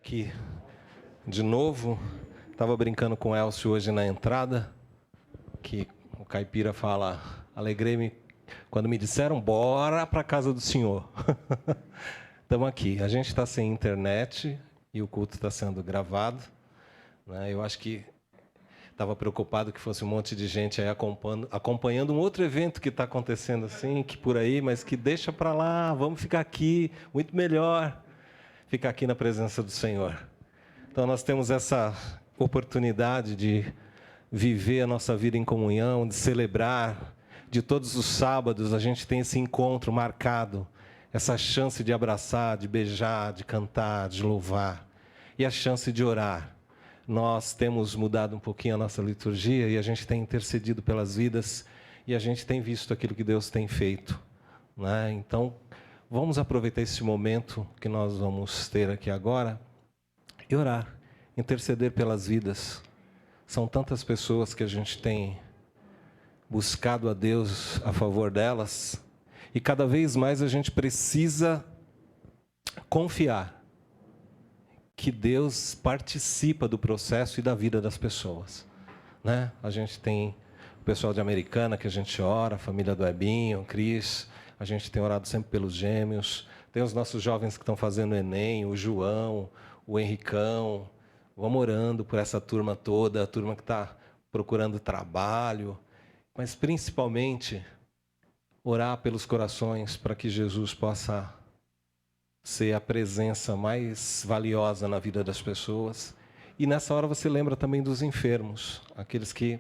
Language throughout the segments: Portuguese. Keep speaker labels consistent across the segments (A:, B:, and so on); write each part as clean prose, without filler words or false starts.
A: Aqui de novo, estava brincando com o Elcio hoje na entrada, que o caipira fala, alegrei-me quando me disseram, bora para a casa do Senhor. Estamos aqui, a gente está sem internet e o culto está sendo gravado, né? Eu acho que estava preocupado que fosse um monte de gente aí acompanhando um outro evento que está acontecendo assim, que por aí, mas que deixa para lá, vamos ficar aqui, muito melhor ficar aqui na presença do Senhor. Então, nós temos essa oportunidade de viver a nossa vida em comunhão, de celebrar. De todos os sábados, a gente tem esse encontro marcado, essa chance de abraçar, de beijar, de cantar, de louvar. E a chance de orar. Nós temos mudado um pouquinho a nossa liturgia e a gente tem intercedido pelas vidas e a gente tem visto aquilo que Deus tem feito, né? Então, vamos aproveitar esse momento que nós vamos ter aqui agora e orar, interceder pelas vidas. São tantas pessoas que a gente tem buscado a Deus a favor delas e cada vez mais a gente precisa confiar que Deus participa do processo e da vida das pessoas, né? A gente tem o pessoal de Americana que a gente ora, a família do Ebinho, o Cris, a gente tem orado sempre pelos gêmeos, tem os nossos jovens que estão fazendo Enem, o João, o Henricão, vamos orando por essa turma toda, a turma que está procurando trabalho, mas principalmente orar pelos corações para que Jesus possa ser a presença mais valiosa na vida das pessoas. E nessa hora você lembra também dos enfermos, aqueles que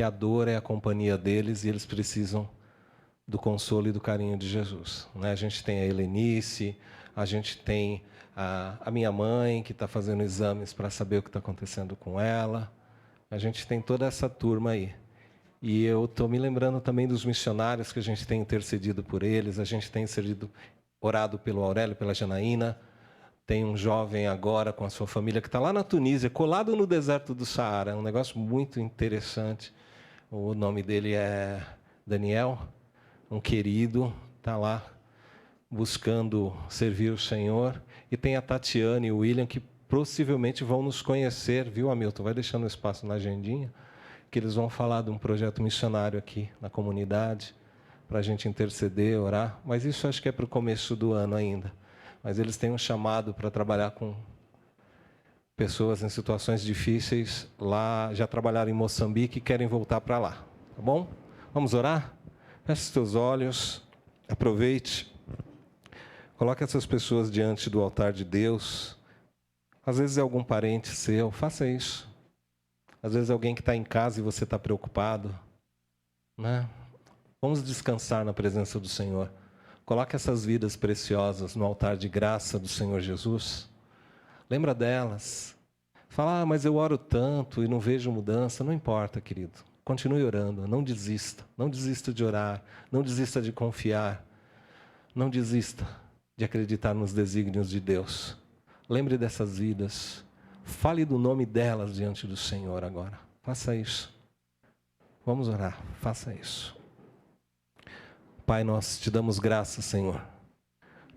A: a dor é a companhia deles e eles precisam do consolo e do carinho de Jesus, né? A gente tem a Helenice, a gente tem a minha mãe, que está fazendo exames para saber o que está acontecendo com ela. A gente tem toda essa turma aí. E eu estou me lembrando também dos missionários que a gente tem intercedido por eles, a gente tem orado pelo Aurélio, pela Janaína. Tem um jovem agora com a sua família que está lá na Tunísia, colado no deserto do Saara. É um negócio muito interessante. O nome dele é Daniel, um querido, está lá buscando servir o Senhor. E tem a Tatiane e o William, que possivelmente vão nos conhecer, viu, Hamilton? Vai deixando espaço na agendinha, que eles vão falar de um projeto missionário aqui na comunidade, para a gente interceder, orar. Mas isso acho que é para o começo do ano ainda. Mas eles têm um chamado para trabalhar com pessoas em situações difíceis. Lá já trabalharam em Moçambique e querem voltar para lá. Tá bom? Vamos orar? Feche os teus olhos, aproveite. Coloque essas pessoas diante do altar de Deus. Às vezes é algum parente seu, faça isso. Às vezes é alguém que está em casa e você está preocupado, né? Vamos descansar na presença do Senhor. Coloque essas vidas preciosas no altar de graça do Senhor Jesus. Lembra delas. Fala, mas eu oro tanto e não vejo mudança. Não importa, querido. Continue orando, não desista. Não desista de orar, não desista de confiar. Não desista de acreditar nos desígnios de Deus. Lembre dessas vidas. Fale do nome delas diante do Senhor agora. Faça isso. Vamos orar, faça isso. Pai, nós te damos graças, Senhor.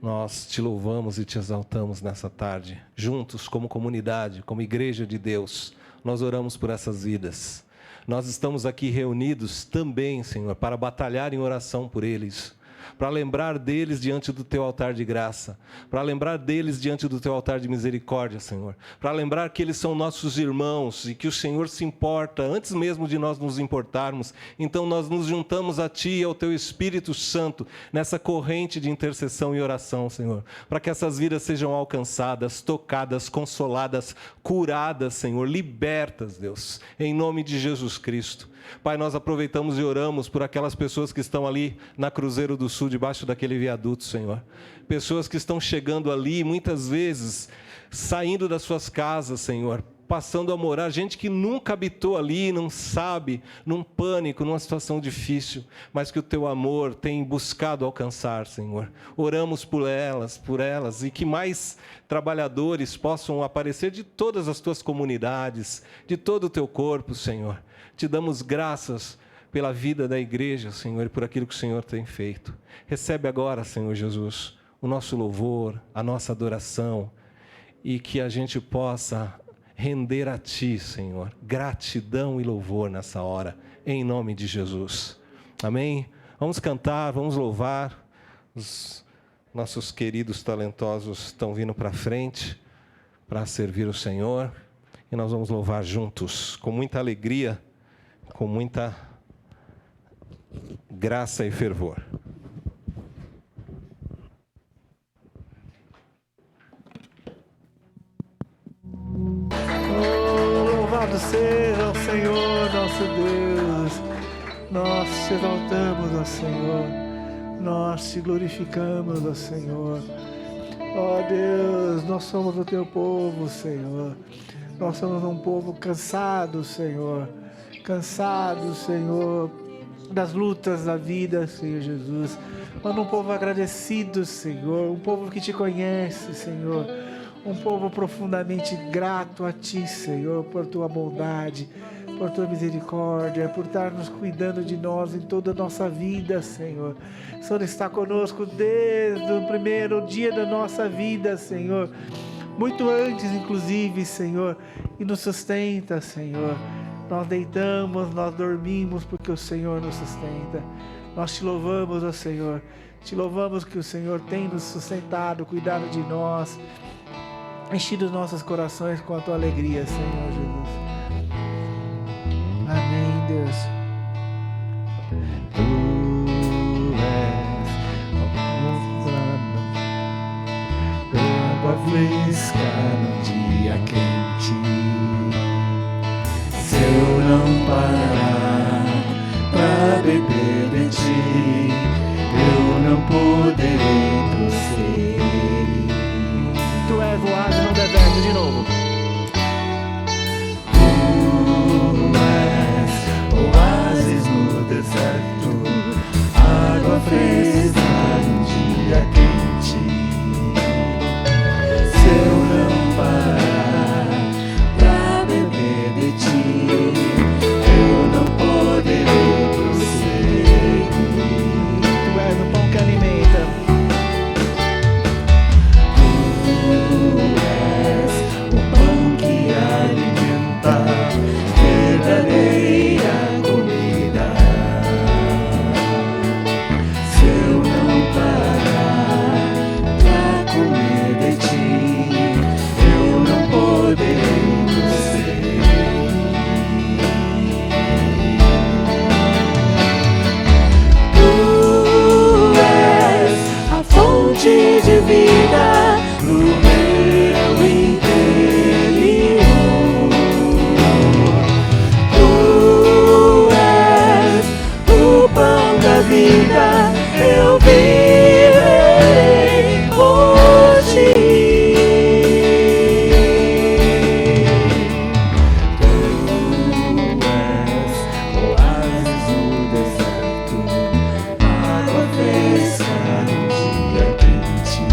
A: Nós te louvamos e te exaltamos nessa tarde. Juntos, como comunidade, como igreja de Deus, nós oramos por essas vidas. Nós estamos aqui reunidos também, Senhor, para batalhar em oração por eles, para lembrar deles diante do teu altar de graça, para lembrar deles diante do teu altar de misericórdia, Senhor, para lembrar que eles são nossos irmãos e que o Senhor se importa antes mesmo de nós nos importarmos. Então nós nos juntamos a Ti e ao Teu Espírito Santo nessa corrente de intercessão e oração, Senhor, para que essas vidas sejam alcançadas, tocadas, consoladas, curadas, Senhor, libertas, Deus, em nome de Jesus Cristo. Pai, nós aproveitamos e oramos por aquelas pessoas que estão ali na Cruzeiro do Sul, debaixo daquele viaduto, Senhor. Pessoas que estão chegando ali, muitas vezes, saindo das suas casas, Senhor, passando a morar, gente que nunca habitou ali, não sabe, num pânico, numa situação difícil, mas que o Teu amor tem buscado alcançar, Senhor. Oramos por elas, e que mais trabalhadores possam aparecer de todas as Tuas comunidades, de todo o Teu corpo, Senhor. Te damos graças pela vida da igreja, Senhor, e por aquilo que o Senhor tem feito. Recebe agora, Senhor Jesus, o nosso louvor, a nossa adoração, e que a gente possa render a Ti, Senhor, gratidão e louvor nessa hora, em nome de Jesus. Amém? Vamos cantar, vamos louvar. Os nossos queridos talentosos estão vindo para frente para servir o Senhor, e nós vamos louvar juntos, com muita alegria, com muita graça e fervor.
B: Louvado seja o Senhor, nosso Deus. Nós te exaltamos, ó Senhor. Nós te glorificamos, ó Senhor. Ó Deus, nós somos o teu povo, Senhor. Nós somos um povo cansado, Senhor. Cansado, Senhor, das lutas da vida, Senhor Jesus. Mas um povo agradecido, Senhor. Um povo que te conhece, Senhor. Um povo profundamente grato a Ti, Senhor, por Tua bondade, por Tua misericórdia, por estar nos cuidando de nós em toda a nossa vida, Senhor. O Senhor está conosco desde o primeiro dia da nossa vida, Senhor. Muito antes, inclusive, Senhor, e nos sustenta, Senhor. Nós deitamos, nós dormimos, porque o Senhor nos sustenta. Nós te louvamos, ó Senhor. Te louvamos que o Senhor tem nos sustentado, cuidado de nós, enchido os nossos corações com a Tua alegria, Senhor Jesus. Amém, Deus. Tu és água fresca num dia quente. Se eu não parar pra beber de Ti, eu não poderei prosseguir. Tu és o oásis no deserto, de novo. Tu és oásis no deserto, água fresca num dia quente. Se eu não parar pra beber de Ti, eu não poderei prosseguir. Tu és o pão que alimenta. De vida no meu interior. Tu és o pão da vida, eu viverei hoje. Tu és oásis no deserto, água fresca no dia quente.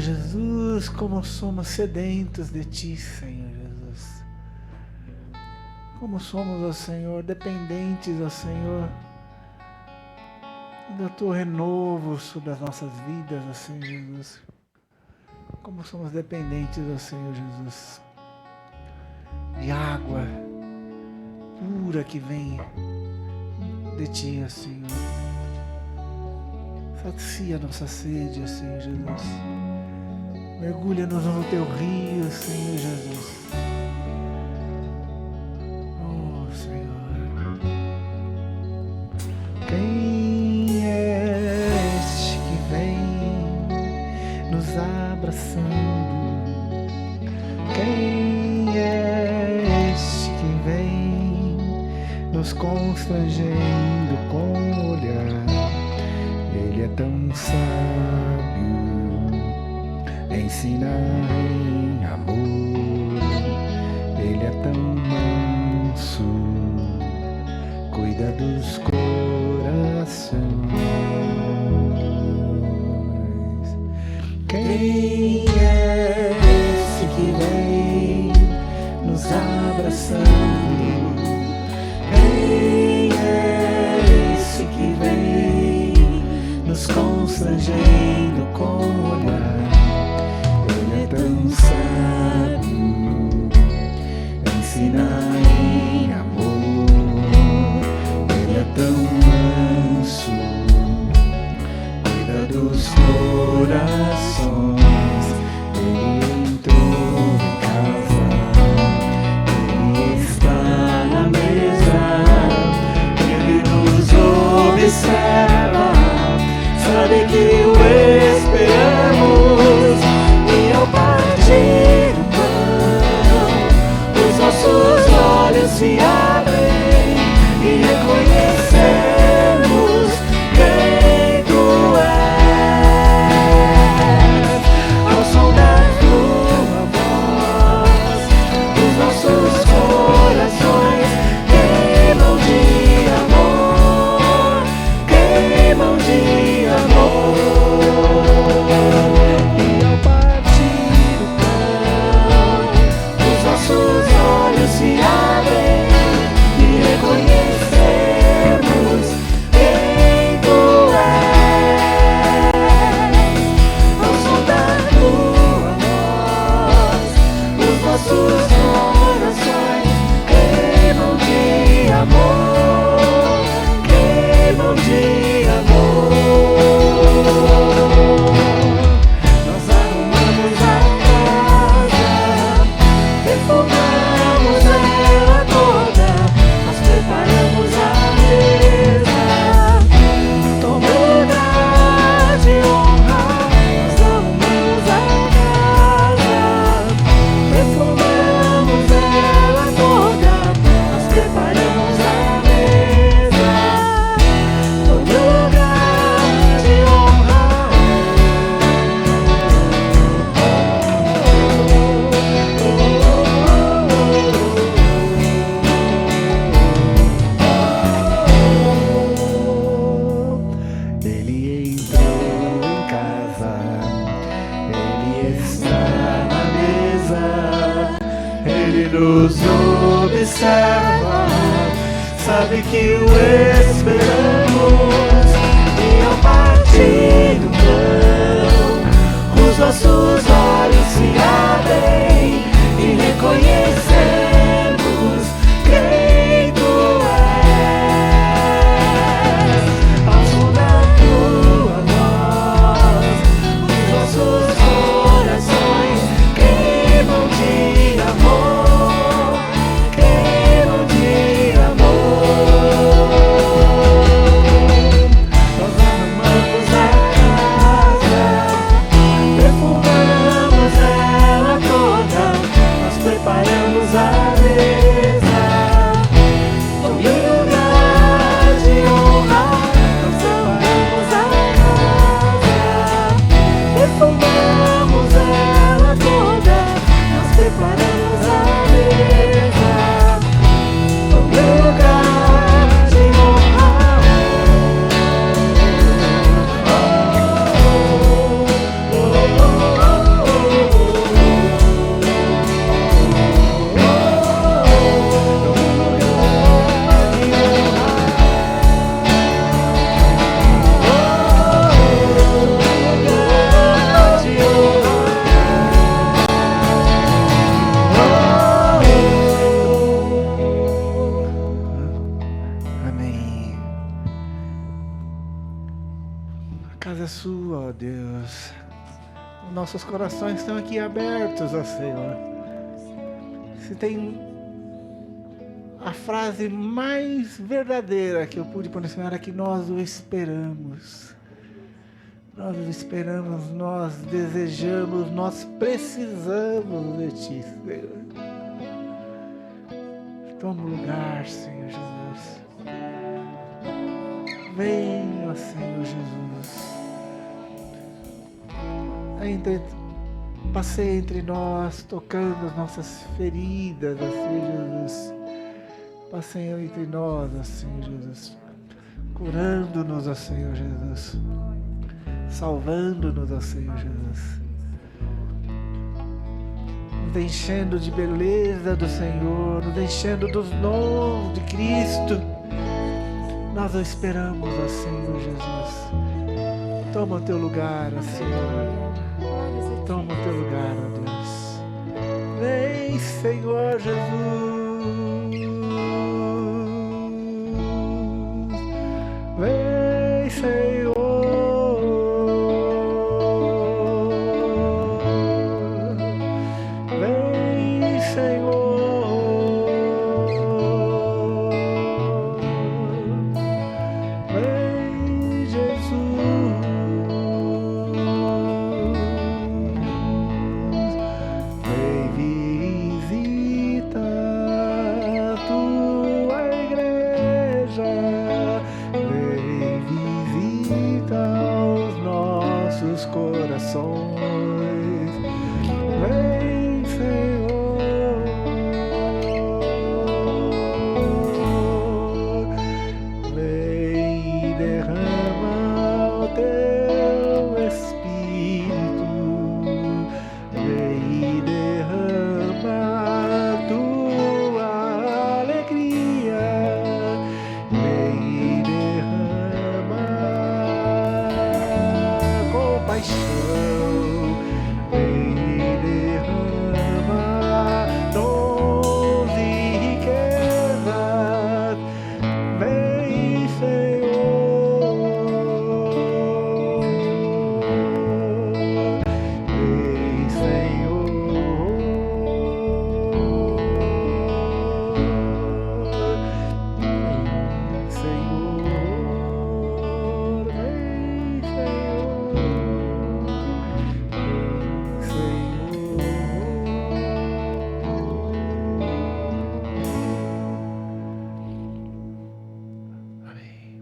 B: Jesus, como somos sedentos de Ti, Senhor Jesus. Como somos, ó Senhor, dependentes, ó Senhor, do Teu renovo sobre as nossas vidas, ó Senhor Jesus. Como somos dependentes, ó Senhor Jesus, de água pura que vem de Ti, ó Senhor. Sacia a nossa sede, ó Senhor Jesus. Mergulha-nos no Teu rio, Senhor Jesus. Oh, Senhor. Quem é este que vem nos abraçando? Quem é este que vem nos constrangendo com o olhar? Ele é tão sábio, ensina em amor. Ele é tão manso, cuida dos corações. Quem é esse que vem nos abraçando? Quem é esse que vem nos constrangendo com o olhar? Ele é tão sábio, ensina em amor. Ele é tão manso, cuida dos corações. Ele entrou em casa, ele está na mesa, ele nos observa, sabe que o esperamos, e ao partir o pão, os nossos olhos se abrem e reconhecemos quem Tu és. Ao som da Tua voz, os nossos corações queimam de amor, queimam de amor. E ao partir o pão, os nossos olhos se abrem e reconhecemos quem Tu és. Ao som da Tua voz, os nossos corações queimam de amor, queimam de amor. Nós arrumamos a casa, perfumamos ela toda, nós preparamos a mesa, toma lugar de honra. Nós arrumamos a casa, perfumamos ela toda, nós preparamos a mesa, toma lugar de honra. Ele entrou em casa, ele está na mesa, ele nos observa, sabe que o esperamos, e ao partir do pão, os nossos olhos se abrem e reconhecemos quem Tu és. Ao som da Tua voz, os nossos corações queimam de amor, queimam de amor. casa é sua, ó Deus. Nossos corações estão aqui abertos, ó Senhor. Se tem a frase mais verdadeira que eu pude pôr, Senhor, é que nós o esperamos. Nós o esperamos, nós desejamos, nós precisamos de Ti, Senhor. Toma o lugar, Senhor Jesus. Venha, Senhor Jesus. Passeie entre nós, tocando as nossas feridas, ó Senhor Jesus. Passeie entre nós, ó Senhor Jesus. Curando-nos, ó Senhor Jesus. Salvando-nos, ó Senhor Jesus. Nos enchendo de beleza do Senhor, nos enchendo dos dons de Cristo. Nós o esperamos, ó Senhor Jesus. Toma o teu lugar, ó Senhor. Toma o teu lugar, ó Deus. Vem, Senhor Jesus. Vem, Senhor. Vem, Senhor. Vem, Jesus. Vem visita a tua igreja. Vem visita os nossos corações. Vem, Senhor. Vem e derrama o teu Espírito. Vem e derrama a tua alegria. Vem e derrama compaixão. Vem e derrama dons e riquezas. Vem, Senhor. Vem, Senhor. Vem, Senhor. Vem, Senhor. Vem, Senhor. Amém.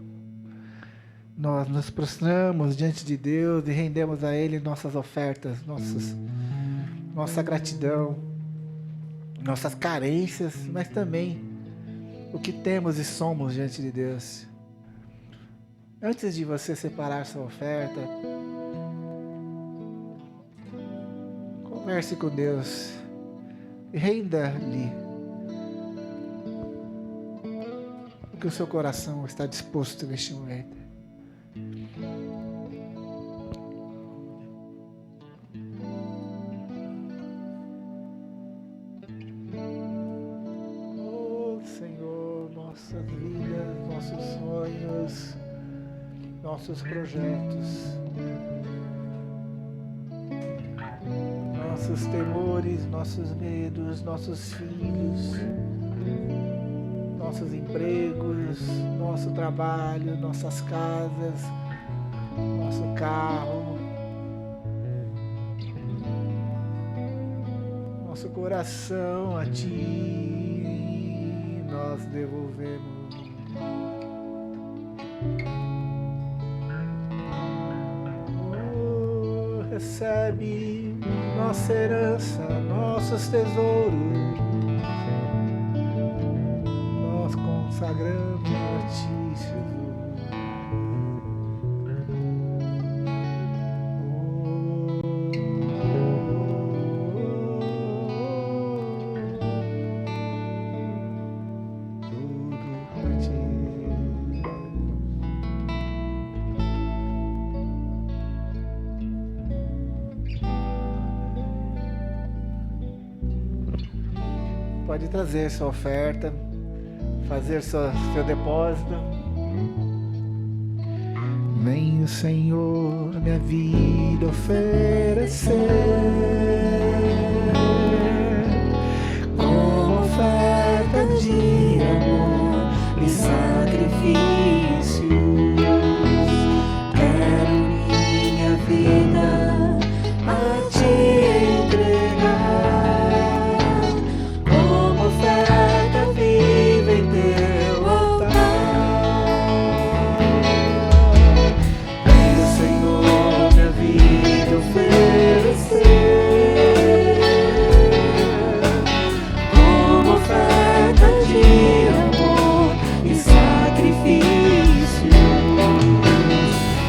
B: Nós nos prostramos diante de Deus e rendemos a Ele nossas ofertas, nossa gratidão, nossas carências, mas também o que temos e somos diante de Deus. Antes de você separar sua oferta, converse com Deus e renda-lhe o que o seu coração está disposto neste momento. Oh Senhor, nossas vidas, nossos sonhos, nossos projetos, nossos temores, nossos medos, nossos filhos, nossos empregos, nosso trabalho, nossas casas, nosso carro, nosso coração a Ti nós devolvemos. Oh, recebe nossa herança, nossos tesouros. Nós consagramos a Ti, Jesus. Pode trazer sua oferta, fazer seu depósito. Venho, Senhor, minha vida oferecer como oferta de amor e sacrifícios. Quero minha vida a te entregar como oferta viva em teu altar. Venho, Senhor, minha vida oferecer como oferta de amor e sacrifício.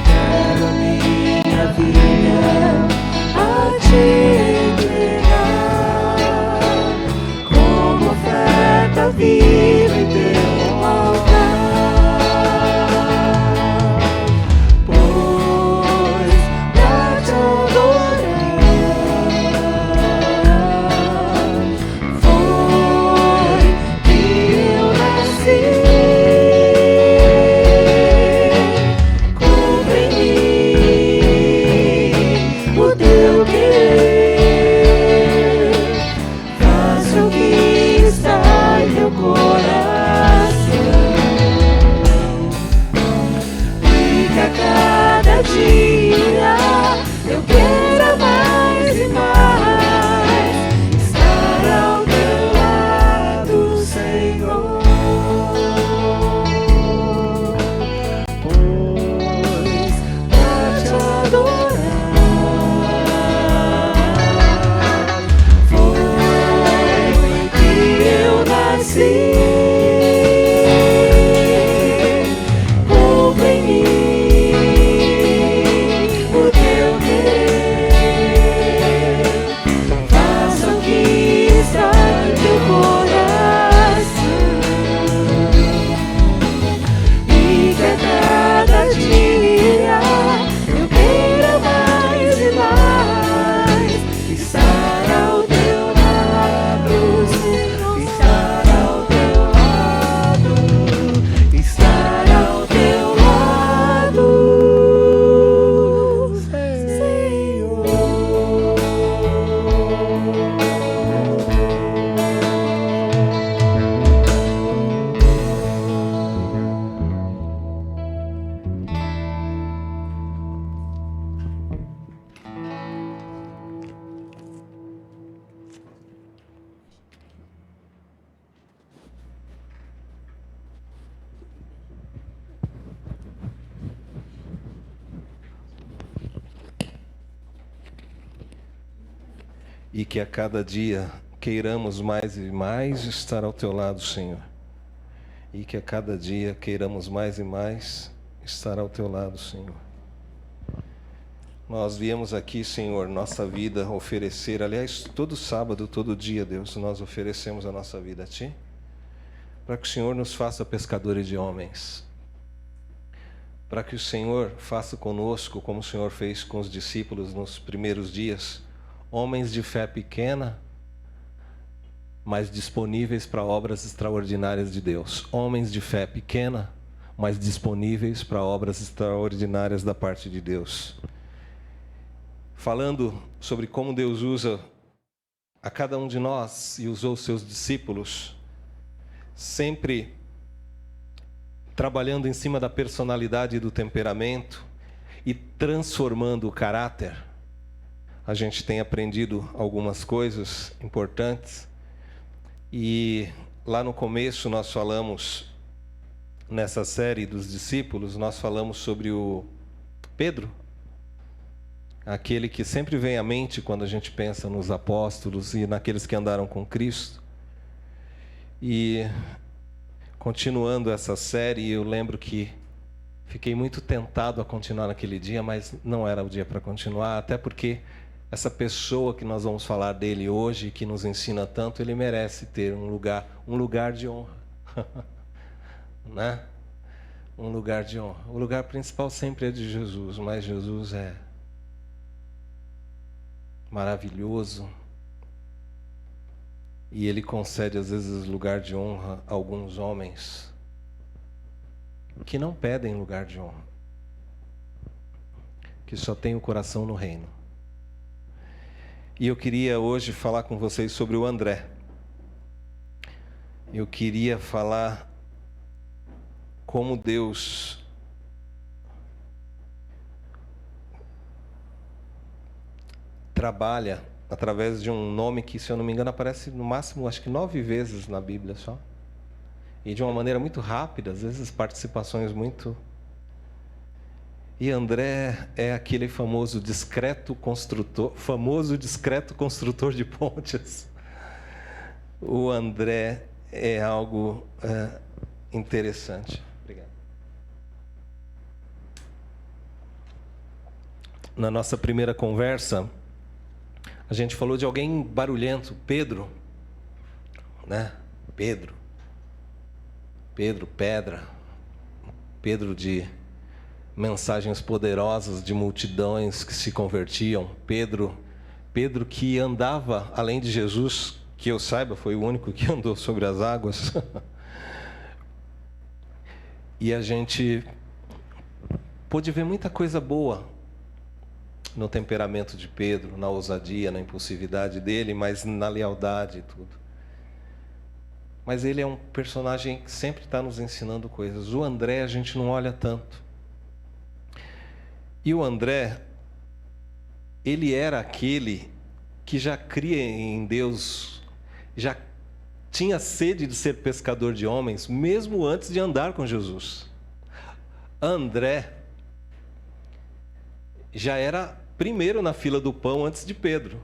B: Quero minha vida a te entregar como oferta viva em teu altar. Pois pra te adorar foi que eu nasci. Cumpre em mim o teu querer. Faça o que está em teu coração. E que a cada dia eu queira mais e mais estar ao teu lado, Senhor. Pois pra te adorar foi que eu nasci. Cumpre em mim o teu querer. Faça o que está em teu coração. E que a cada dia eu queira mais e mais estar ao teu lado, Senhor. Estar ao teu lado, estar ao teu lado, Senhor.
A: E que a cada dia queiramos mais e mais estar ao teu lado, Senhor. E que a cada dia queiramos mais e mais estar ao teu lado, Senhor. Nós viemos aqui, Senhor, nossa vida oferecer. Aliás, todo sábado, todo dia, Deus, nós oferecemos a nossa vida a Ti, para que o Senhor nos faça pescadores de homens. Para que o Senhor faça conosco, como o Senhor fez com os discípulos nos primeiros dias, homens de fé pequena, mas disponíveis para obras extraordinárias de Deus. Homens de fé pequena, mas disponíveis para obras extraordinárias da parte de Deus. Falando sobre como Deus usa a cada um de nós e usou os seus discípulos, sempre trabalhando em cima da personalidade e do temperamento e transformando o caráter. A gente tem aprendido algumas coisas importantes. E lá no começo nós falamos, nessa série dos discípulos, nós falamos sobre o Pedro, aquele que sempre vem à mente quando a gente pensa nos apóstolos e naqueles que andaram com Cristo. E continuando essa série, eu lembro que fiquei muito tentado a continuar naquele dia, mas não era o dia para continuar, até porque essa pessoa que nós vamos falar dele hoje, que nos ensina tanto, ele merece ter um lugar de honra. Né? Um lugar de honra. O lugar principal sempre é de Jesus, mas Jesus é maravilhoso. E Ele concede às vezes lugar de honra a alguns homens que não pedem lugar de honra. que só tem o coração no reino. E eu queria hoje falar com vocês sobre o André. Eu queria falar como Deus trabalha através de um nome que, se eu não me engano, aparece no máximo, acho que 9 vezes na Bíblia só. E de uma maneira muito rápida, às vezes participações muito... E André é aquele famoso discreto construtor de pontes. O André é algo interessante. Obrigado. Na nossa primeira conversa, a gente falou de alguém barulhento, Pedro, né? Pedro, pedra, Pedro de mensagens poderosas de multidões que se convertiam, Pedro que andava além de Jesus, que eu saiba, foi o único que andou sobre as águas. E a gente pôde ver muita coisa boa no temperamento de Pedro, na ousadia, na impulsividade dele, mas na lealdade e tudo. Mas ele é um personagem que sempre está nos ensinando coisas. O André a gente não olha tanto. E o André, ele era aquele que já cria em Deus, já tinha sede de ser pescador de homens, mesmo antes de andar com Jesus. André já era primeiro na fila do pão antes de Pedro.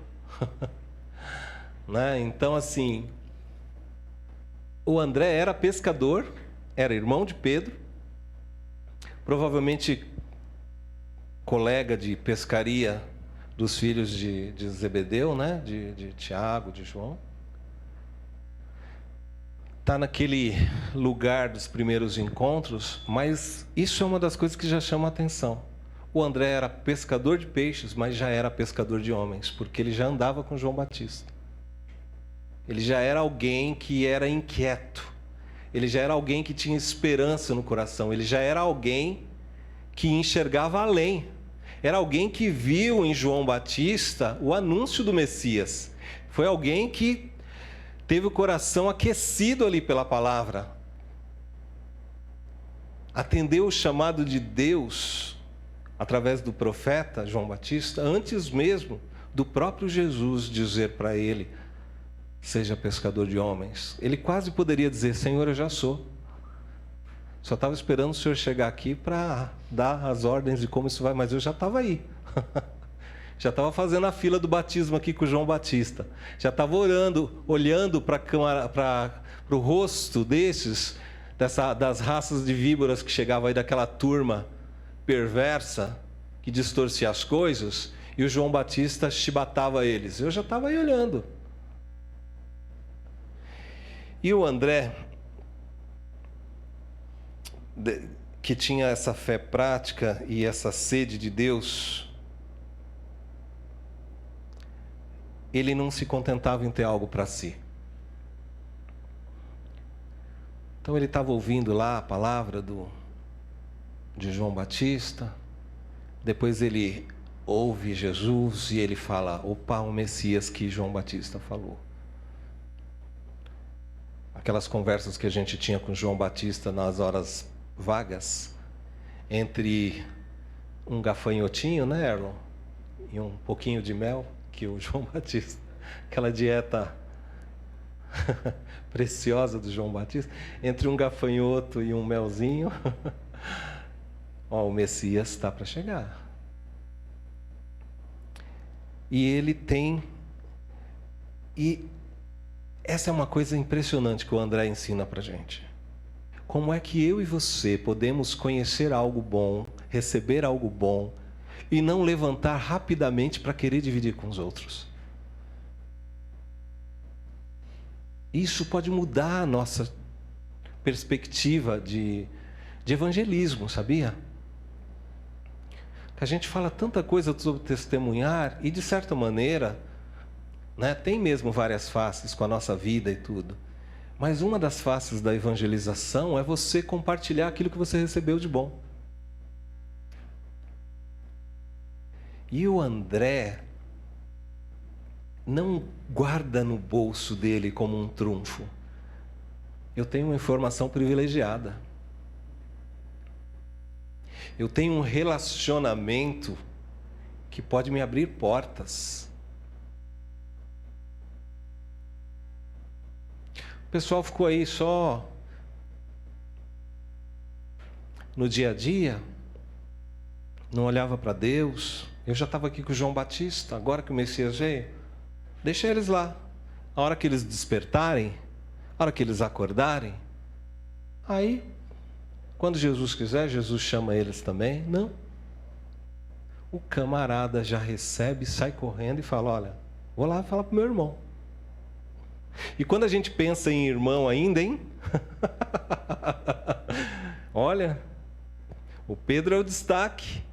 A: Né? Então, assim, o André era pescador, era irmão de Pedro, provavelmente colega de pescaria dos filhos de Zebedeu, né? de Tiago, de João. Está naquele lugar dos primeiros encontros, mas isso é uma das coisas que já chama a atenção. O André era pescador de peixes, mas já era pescador de homens, porque ele já andava com João Batista. Ele já era alguém que era inquieto. Ele já era alguém que tinha esperança no coração. Ele já era alguém que enxergava além. Era alguém que viu em João Batista o anúncio do Messias. Foi alguém que teve o coração aquecido ali pela palavra. Atendeu o chamado de Deus através do profeta João Batista, antes mesmo do próprio Jesus dizer para ele: seja pescador de homens. Ele quase poderia dizer: Senhor, eu já sou. Só estava esperando o Senhor chegar aqui para dar as ordens de como isso vai, mas eu já estava aí. Já estava fazendo a fila do batismo aqui com o João Batista. Já estava orando, olhando para o rosto das raças de víboras que chegavam aí daquela turma perversa, que distorcia as coisas, e o João Batista chibatava eles. Eu já estava aí olhando. E o André, que tinha essa fé prática e essa sede de Deus, ele não se contentava em ter algo para si. Então ele estava ouvindo lá a palavra de João Batista, depois ele ouve Jesus e ele fala: opa, o Messias que João Batista falou. Aquelas conversas que a gente tinha com João Batista nas horas vagas, entre um gafanhotinho, né, Erlon, e um pouquinho de mel, que o João Batista, aquela dieta preciosa do João Batista, entre um gafanhoto e um melzinho. Ó, o Messias está para chegar. E ele tem... E essa é uma coisa impressionante que o André ensina para a gente. Como é que eu e você podemos conhecer algo bom, receber algo bom, e não levantar rapidamente para querer dividir com os outros? Isso pode mudar a nossa perspectiva de evangelismo, sabia? Que a gente fala tanta coisa sobre testemunhar e, de certa maneira, né, tem mesmo várias faces com a nossa vida e tudo. Mas uma das faces da evangelização é você compartilhar aquilo que você recebeu de bom. E o André não guarda no bolso dele como um trunfo. Eu tenho uma informação privilegiada. Eu tenho um relacionamento que pode me abrir portas. O pessoal ficou aí só no dia a dia, não olhava para Deus. Eu já estava aqui com o João Batista, agora que o Messias veio. Deixa eles lá. A hora que eles despertarem, a hora que eles acordarem, aí, quando Jesus quiser, Jesus chama eles também. Não. O camarada já recebe, sai correndo e fala: olha, vou lá falar para o meu irmão. E quando a gente pensa em irmão ainda, hein? Olha, o Pedro é o destaque.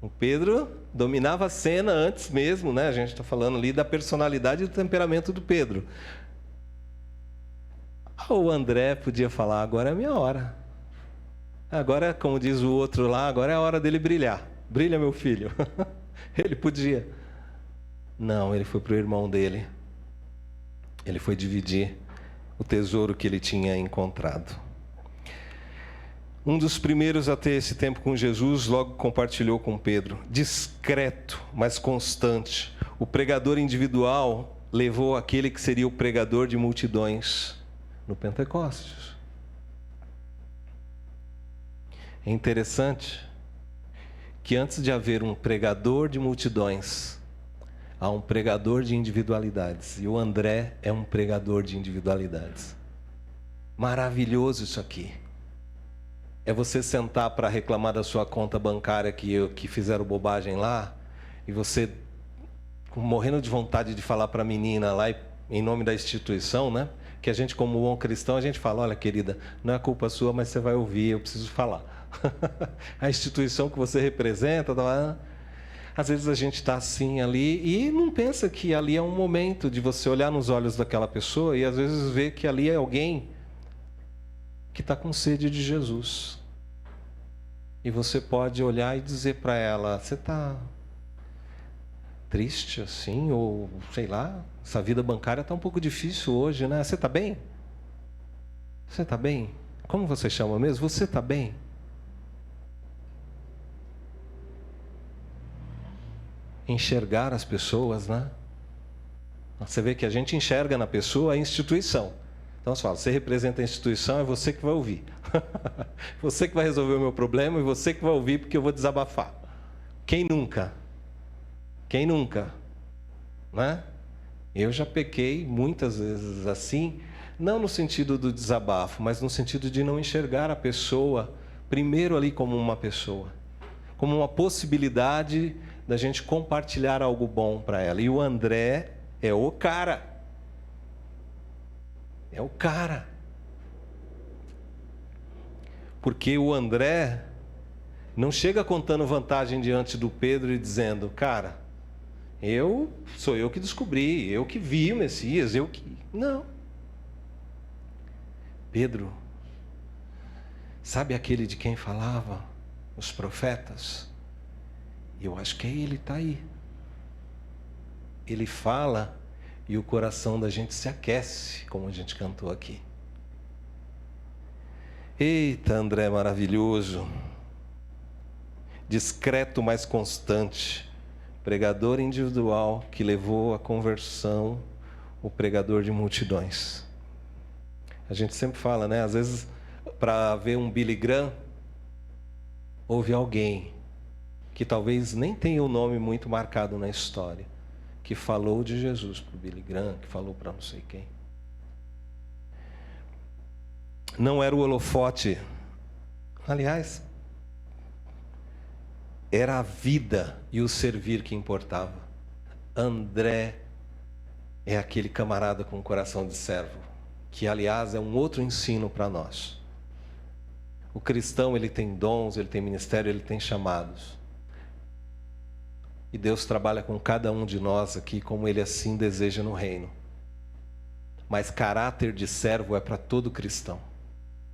A: O Pedro dominava a cena antes mesmo, né? A gente está falando ali da personalidade e do temperamento do Pedro. O André podia falar: agora é a minha hora. Agora, como diz o outro lá, agora é a hora dele brilhar. Brilha, meu filho. Ele podia. Não, ele foi para o irmão dele. Ele foi dividir o tesouro que ele tinha encontrado. Um dos primeiros a ter esse tempo com Jesus logo compartilhou com Pedro. Discreto, mas constante. O pregador individual levou aquele que seria o pregador de multidões no Pentecostes. É interessante que antes de haver um pregador de multidões, há um pregador de individualidades. E o André é um pregador de individualidades. Maravilhoso isso aqui. É você sentar para reclamar da sua conta bancária que fizeram bobagem lá, e você morrendo de vontade de falar para a menina lá, em nome da instituição, né? Que a gente, como bom cristão, a gente fala: olha, querida, não é culpa sua, mas você vai ouvir, eu preciso falar. A instituição que você representa, às vezes a gente está assim ali e não pensa que ali é um momento de você olhar nos olhos daquela pessoa e às vezes ver que ali é alguém que está com sede de Jesus. E você pode olhar e dizer para ela: você está triste assim? Ou sei lá, essa vida bancária está um pouco difícil hoje, né? Você está bem? Você está bem? Como você chama mesmo? Você está bem? Enxergar as pessoas, né? Você vê que a gente enxerga na pessoa a instituição. Então você fala: você representa a instituição, é você que vai ouvir. Você que vai resolver o meu problema e você que vai ouvir, porque eu vou desabafar. Quem nunca? Quem nunca? Né? Eu já pequei muitas vezes assim, não no sentido do desabafo, mas no sentido de não enxergar a pessoa primeiro ali como uma pessoa, como uma possibilidade da gente compartilhar algo bom para ela. E o André é o cara. É o cara. Porque o André não chega contando vantagem diante do Pedro e dizendo: cara, sou eu que descobri, eu que vi o Messias, eu que... Não. Pedro, sabe aquele de quem falava os profetas? Eu acho que ele está aí. Ele fala e o coração da gente se aquece, como a gente cantou aqui. Eita, André maravilhoso. Discreto, mas constante. Pregador individual que levou à conversão o pregador de multidões. A gente sempre fala, né? Às vezes, para ver um Billy Graham, houve alguém que talvez nem tenha o nome muito marcado na história, que falou de Jesus para o Billy Graham, que falou para não sei quem. Não era o holofote. Aliás, era a vida e o servir que importava. André é aquele camarada com coração de servo, que, aliás, é um outro ensino para nós. O cristão, ele tem dons, ele tem ministério, ele tem chamados. E Deus trabalha com cada um de nós aqui como Ele assim deseja no reino. Mas caráter de servo é para todo cristão.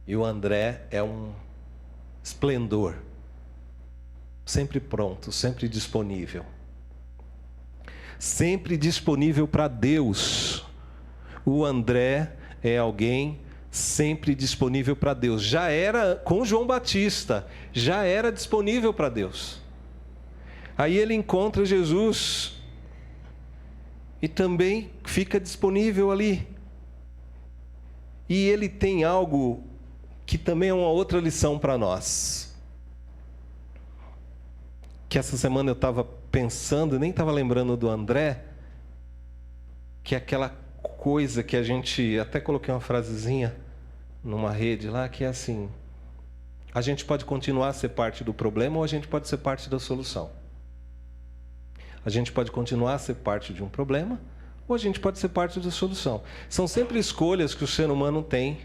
A: E o André é um esplendor sempre pronto, sempre disponível. Sempre disponível para Deus. O André é alguém sempre disponível para Deus. Já era com João Batista, já era disponível para Deus. Aí ele encontra Jesus e também fica disponível ali. E ele tem algo que também é uma outra lição para nós. Que essa semana eu estava pensando, nem estava lembrando do André, que é aquela coisa que a gente, até coloquei uma frasezinha numa rede lá, que é assim: a gente pode continuar a ser parte do problema ou a gente pode ser parte da solução. A gente pode continuar a ser parte de um problema ou a gente pode ser parte da solução. São sempre escolhas que o ser humano tem,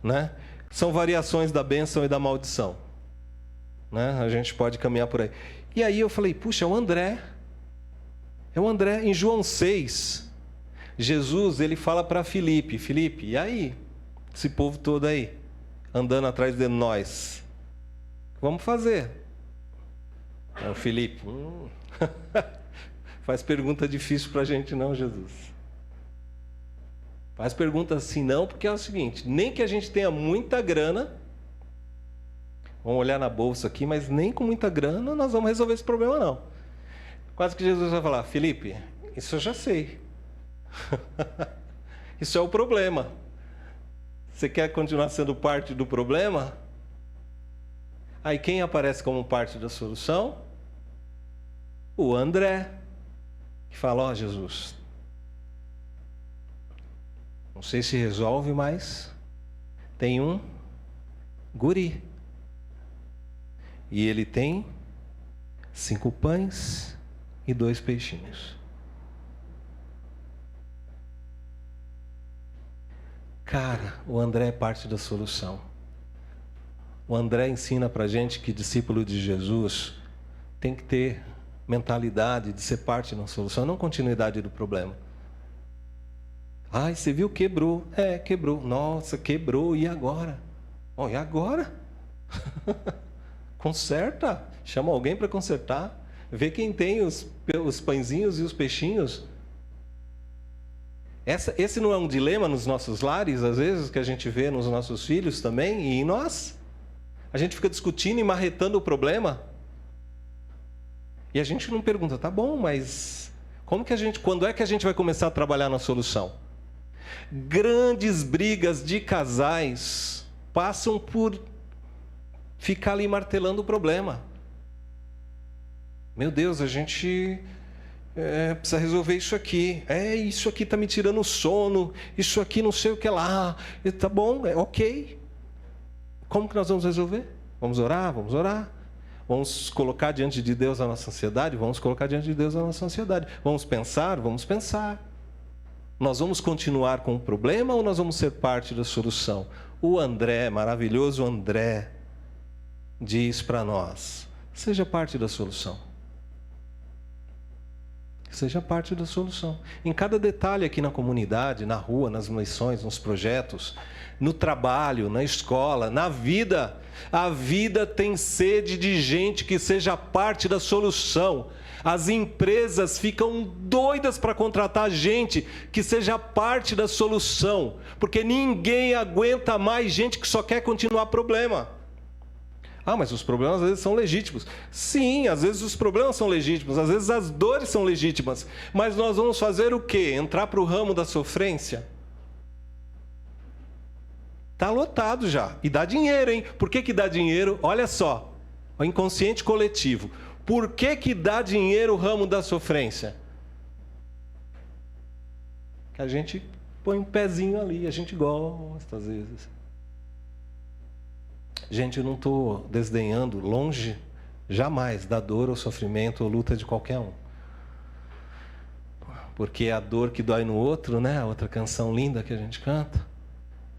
A: né? São variações da bênção e da maldição, né? A gente pode caminhar por aí. E aí eu falei, puxa, é o André. É o André. Em João 6, Jesus, ele fala para Filipe, Filipe, e aí? Esse povo todo aí, andando atrás de nós. Vamos fazer. É o Filipe. Faz pergunta difícil para a gente não, Jesus. Faz pergunta assim não, porque é o seguinte, nem que a gente tenha muita grana, vamos olhar na bolsa aqui, mas nem com muita grana nós vamos resolver esse problema não. Quase que Jesus vai falar, Filipe, isso eu já sei. Isso é o problema. Você quer continuar sendo parte do problema? Aí quem aparece como parte da solução? O André, que fala, ó Jesus, não sei se resolve, mas tem um guri. E ele tem 5 pães e 2 peixinhos. Cara, o André é parte da solução. O André ensina pra gente que discípulo de Jesus tem que ter mentalidade de ser parte da solução, não continuidade do problema. Ai, você viu, quebrou. É, quebrou. Nossa, quebrou, e agora? Oh, e agora? Conserta. Chama alguém para consertar. Vê quem tem os pãezinhos e os peixinhos. Esse não é um dilema nos nossos lares, às vezes, que a gente vê nos nossos filhos também, e em nós? A gente fica discutindo e marretando o problema. E a gente não pergunta, tá bom, mas quando é que a gente vai começar a trabalhar na solução? Grandes brigas de casais passam por ficar ali martelando o problema. Meu Deus, a gente precisa resolver isso aqui. Isso aqui está me tirando o sono. Isso aqui não sei o que lá. Tá bom, ok. Como que nós vamos resolver? Vamos orar? Vamos orar. Vamos colocar diante de Deus a nossa ansiedade? Vamos colocar diante de Deus a nossa ansiedade. Vamos pensar? Vamos pensar. Nós vamos continuar com o problema ou nós vamos ser parte da solução? O André, maravilhoso André, diz para nós, seja parte da solução. Seja parte da solução. Em cada detalhe aqui na comunidade, na rua, nas missões, nos projetos, no trabalho, na escola, na vida. A vida tem sede de gente que seja parte da solução. As empresas ficam doidas para contratar gente que seja parte da solução, porque ninguém aguenta mais gente que só quer continuar problema. Ah, mas os problemas às vezes são legítimos. Sim, às vezes os problemas são legítimos, às vezes as dores são legítimas, mas nós vamos fazer o quê? Entrar para o ramo da sofrência? Está lotado já. E dá dinheiro, hein? Por que dá dinheiro? Olha só, o inconsciente coletivo. Por que dá dinheiro o ramo da sofrência? Que a gente põe um pezinho ali, a gente gosta às vezes. Gente, eu não estou desdenhando, longe, jamais, da dor ou sofrimento ou luta de qualquer um. Porque a dor que dói no outro, né? A outra canção linda que a gente canta,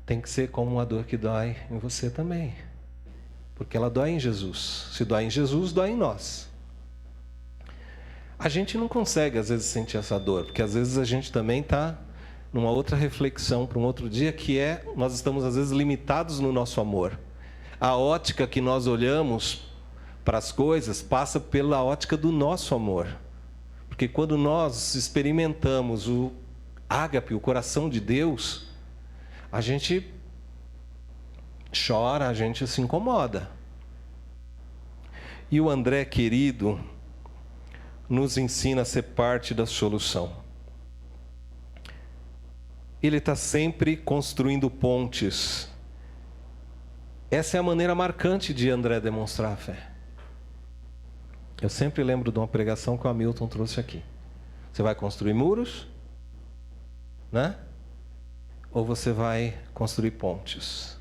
A: tem que ser como a dor que dói em você também. Porque ela dói em Jesus. Se dói em Jesus, dói em nós. A gente não consegue, às vezes, sentir essa dor, porque às vezes a gente também está numa outra reflexão para um outro dia, que é, nós estamos às vezes limitados no nosso amor. A ótica que nós olhamos para as coisas passa pela ótica do nosso amor. Porque quando nós experimentamos o ágape, o coração de Deus, a gente chora, a gente se incomoda. E o André querido nos ensina a ser parte da solução. Ele está sempre construindo pontes. Essa é a maneira marcante de André demonstrar a fé. Eu sempre lembro de uma pregação que o Hamilton trouxe aqui. Você vai construir muros, né? Ou você vai construir pontes?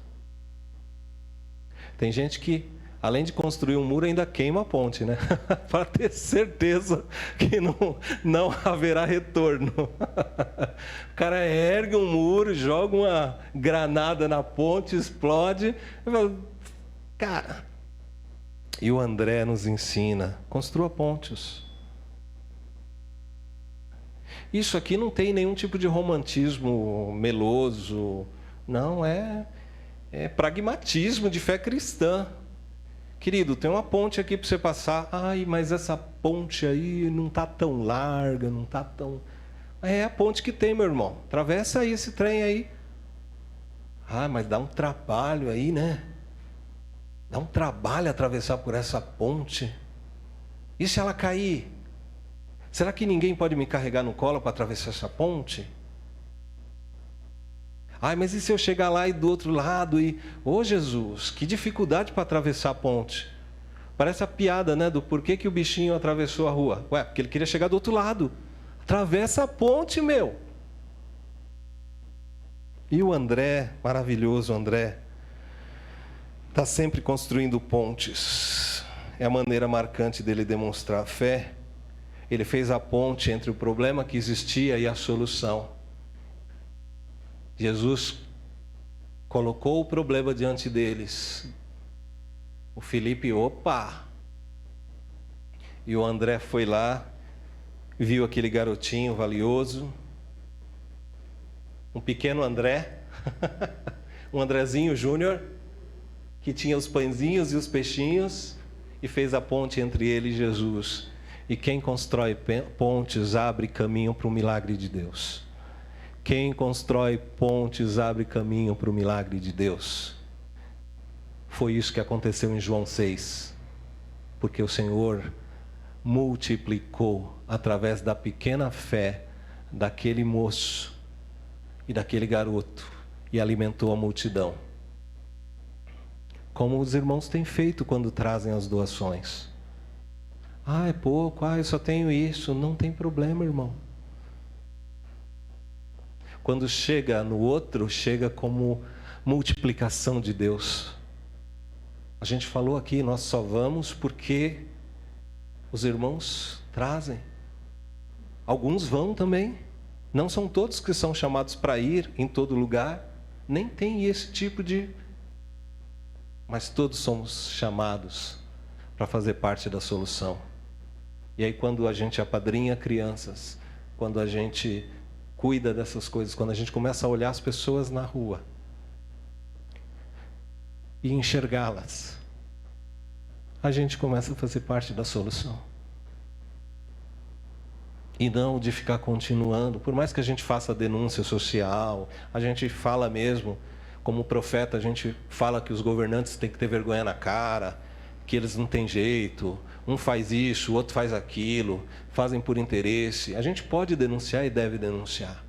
A: Tem gente que, além de construir um muro, ainda queima a ponte, né? Para ter certeza que não haverá retorno. O cara ergue um muro, joga uma granada na ponte, explode. Cara, e o André nos ensina: construa pontes. Isso aqui não tem nenhum tipo de romantismo meloso. Não, é pragmatismo de fé cristã. Querido, tem uma ponte aqui para você passar. Ai, mas essa ponte aí não está tão larga, não está tão... É a ponte que tem, meu irmão. Atravessa aí esse trem aí. Ah, mas dá um trabalho aí, né? Dá um trabalho atravessar por essa ponte. E se ela cair? Será que ninguém pode me carregar no colo para atravessar essa ponte? Ai, mas e se eu chegar lá e do outro lado e... Ô Jesus, que dificuldade para atravessar a ponte. Parece a piada, né? Do porquê que o bichinho atravessou a rua. Ué, porque ele queria chegar do outro lado. Atravessa a ponte, meu. E o André, maravilhoso André, está sempre construindo pontes. É a maneira marcante dele demonstrar a fé. Ele fez a ponte entre o problema que existia e a solução. Jesus colocou o problema diante deles. O Felipe, opa! E o André foi lá, viu aquele garotinho valioso, um pequeno André, um Andrezinho Júnior, que tinha os pãezinhos e os peixinhos, e fez a ponte entre ele e Jesus. E quem constrói pontes abre caminho para o milagre de Deus. Quem constrói pontes abre caminho para o milagre de Deus. Foi isso que aconteceu em João 6. Porque o Senhor multiplicou através da pequena fé daquele moço e daquele garoto e alimentou a multidão. Como os irmãos têm feito quando trazem as doações. Ah, é pouco, eu só tenho isso. Não tem problema, irmão. Quando chega no outro, chega como multiplicação de Deus. A gente falou aqui, nós só vamos porque os irmãos trazem. Alguns vão também. Não são todos que são chamados para ir em todo lugar. Nem tem esse tipo de... Mas todos somos chamados para fazer parte da solução. E aí quando a gente apadrinha crianças, quando a gente cuida dessas coisas, quando a gente começa a olhar as pessoas na rua e enxergá-las, a gente começa a fazer parte da solução. E não de ficar continuando, por mais que a gente faça denúncia social, a gente fala mesmo, como profeta, a gente fala que os governantes têm que ter vergonha na cara, que eles não têm jeito, um faz isso, o outro faz aquilo, fazem por interesse. A gente pode denunciar e deve denunciar.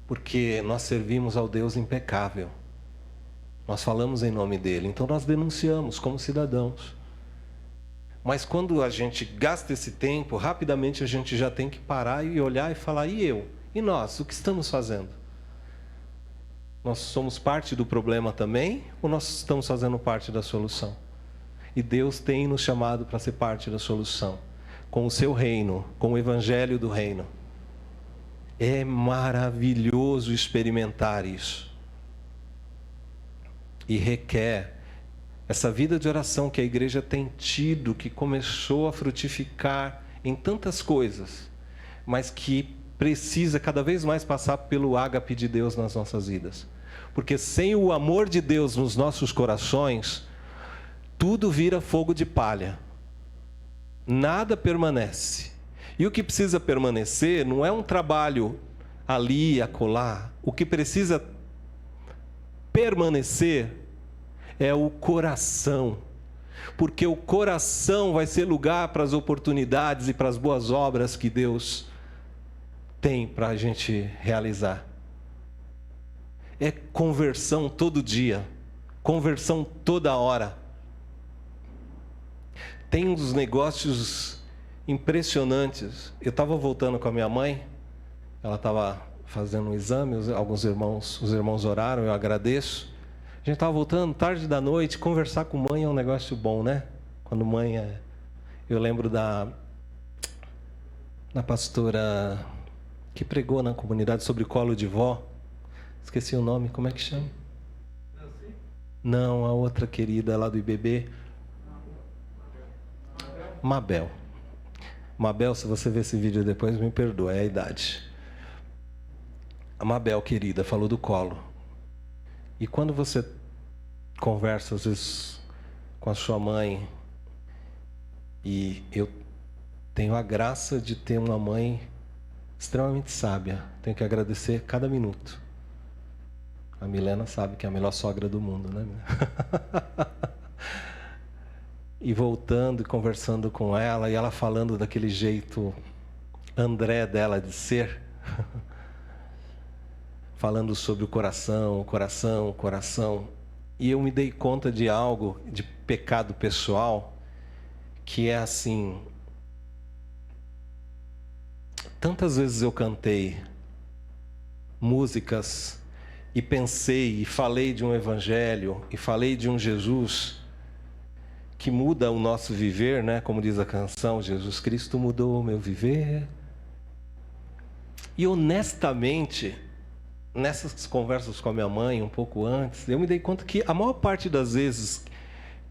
A: Porque nós servimos ao Deus impecável. Nós falamos em nome dele, então nós denunciamos como cidadãos. Mas quando a gente gasta esse tempo, rapidamente a gente já tem que parar e olhar e falar: e eu? E nós? O que estamos fazendo? Nós somos parte do problema também, ou nós estamos fazendo parte da solução? E Deus tem nos chamado para ser parte da solução, com o seu reino, com o evangelho do reino. É maravilhoso experimentar isso. E requer essa vida de oração que a igreja tem tido, que começou a frutificar em tantas coisas, mas que precisa cada vez mais passar pelo ágape de Deus nas nossas vidas. Porque sem o amor de Deus nos nossos corações, tudo vira fogo de palha. Nada permanece. E o que precisa permanecer não é um trabalho ali, acolá. O que precisa permanecer é o coração. Porque o coração vai ser lugar para as oportunidades e para as boas obras que Deus tem para a gente realizar. É conversão todo dia, conversão toda hora. Tem uns negócios impressionantes. Eu estava voltando com a minha mãe, ela estava fazendo um exame, os irmãos oraram, eu agradeço. A gente estava voltando, tarde da noite, conversar com mãe é um negócio bom, né? Quando mãe é... Eu lembro da pastora que pregou na comunidade sobre colo de vó. Esqueci o nome, como é que chama? Não, a outra querida lá do IBB. Mabel. Mabel, se você ver esse vídeo depois, me perdoa, é a idade. A Mabel, querida, falou do colo. E quando você conversa, às vezes, com a sua mãe, e eu tenho a graça de ter uma mãe extremamente sábia, tenho que agradecer cada minuto. A Milena sabe que é a melhor sogra do mundo, né? E voltando e conversando com ela, e ela falando daquele jeito André dela de ser, falando sobre o coração, coração, coração. E eu me dei conta de algo, de pecado pessoal, que é assim... Tantas vezes eu cantei músicas e pensei e falei de um evangelho e falei de um Jesus que muda o nosso viver, né? Como diz a canção, Jesus Cristo mudou o meu viver. E honestamente, nessas conversas com a minha mãe, um pouco antes, eu me dei conta que a maior parte das vezes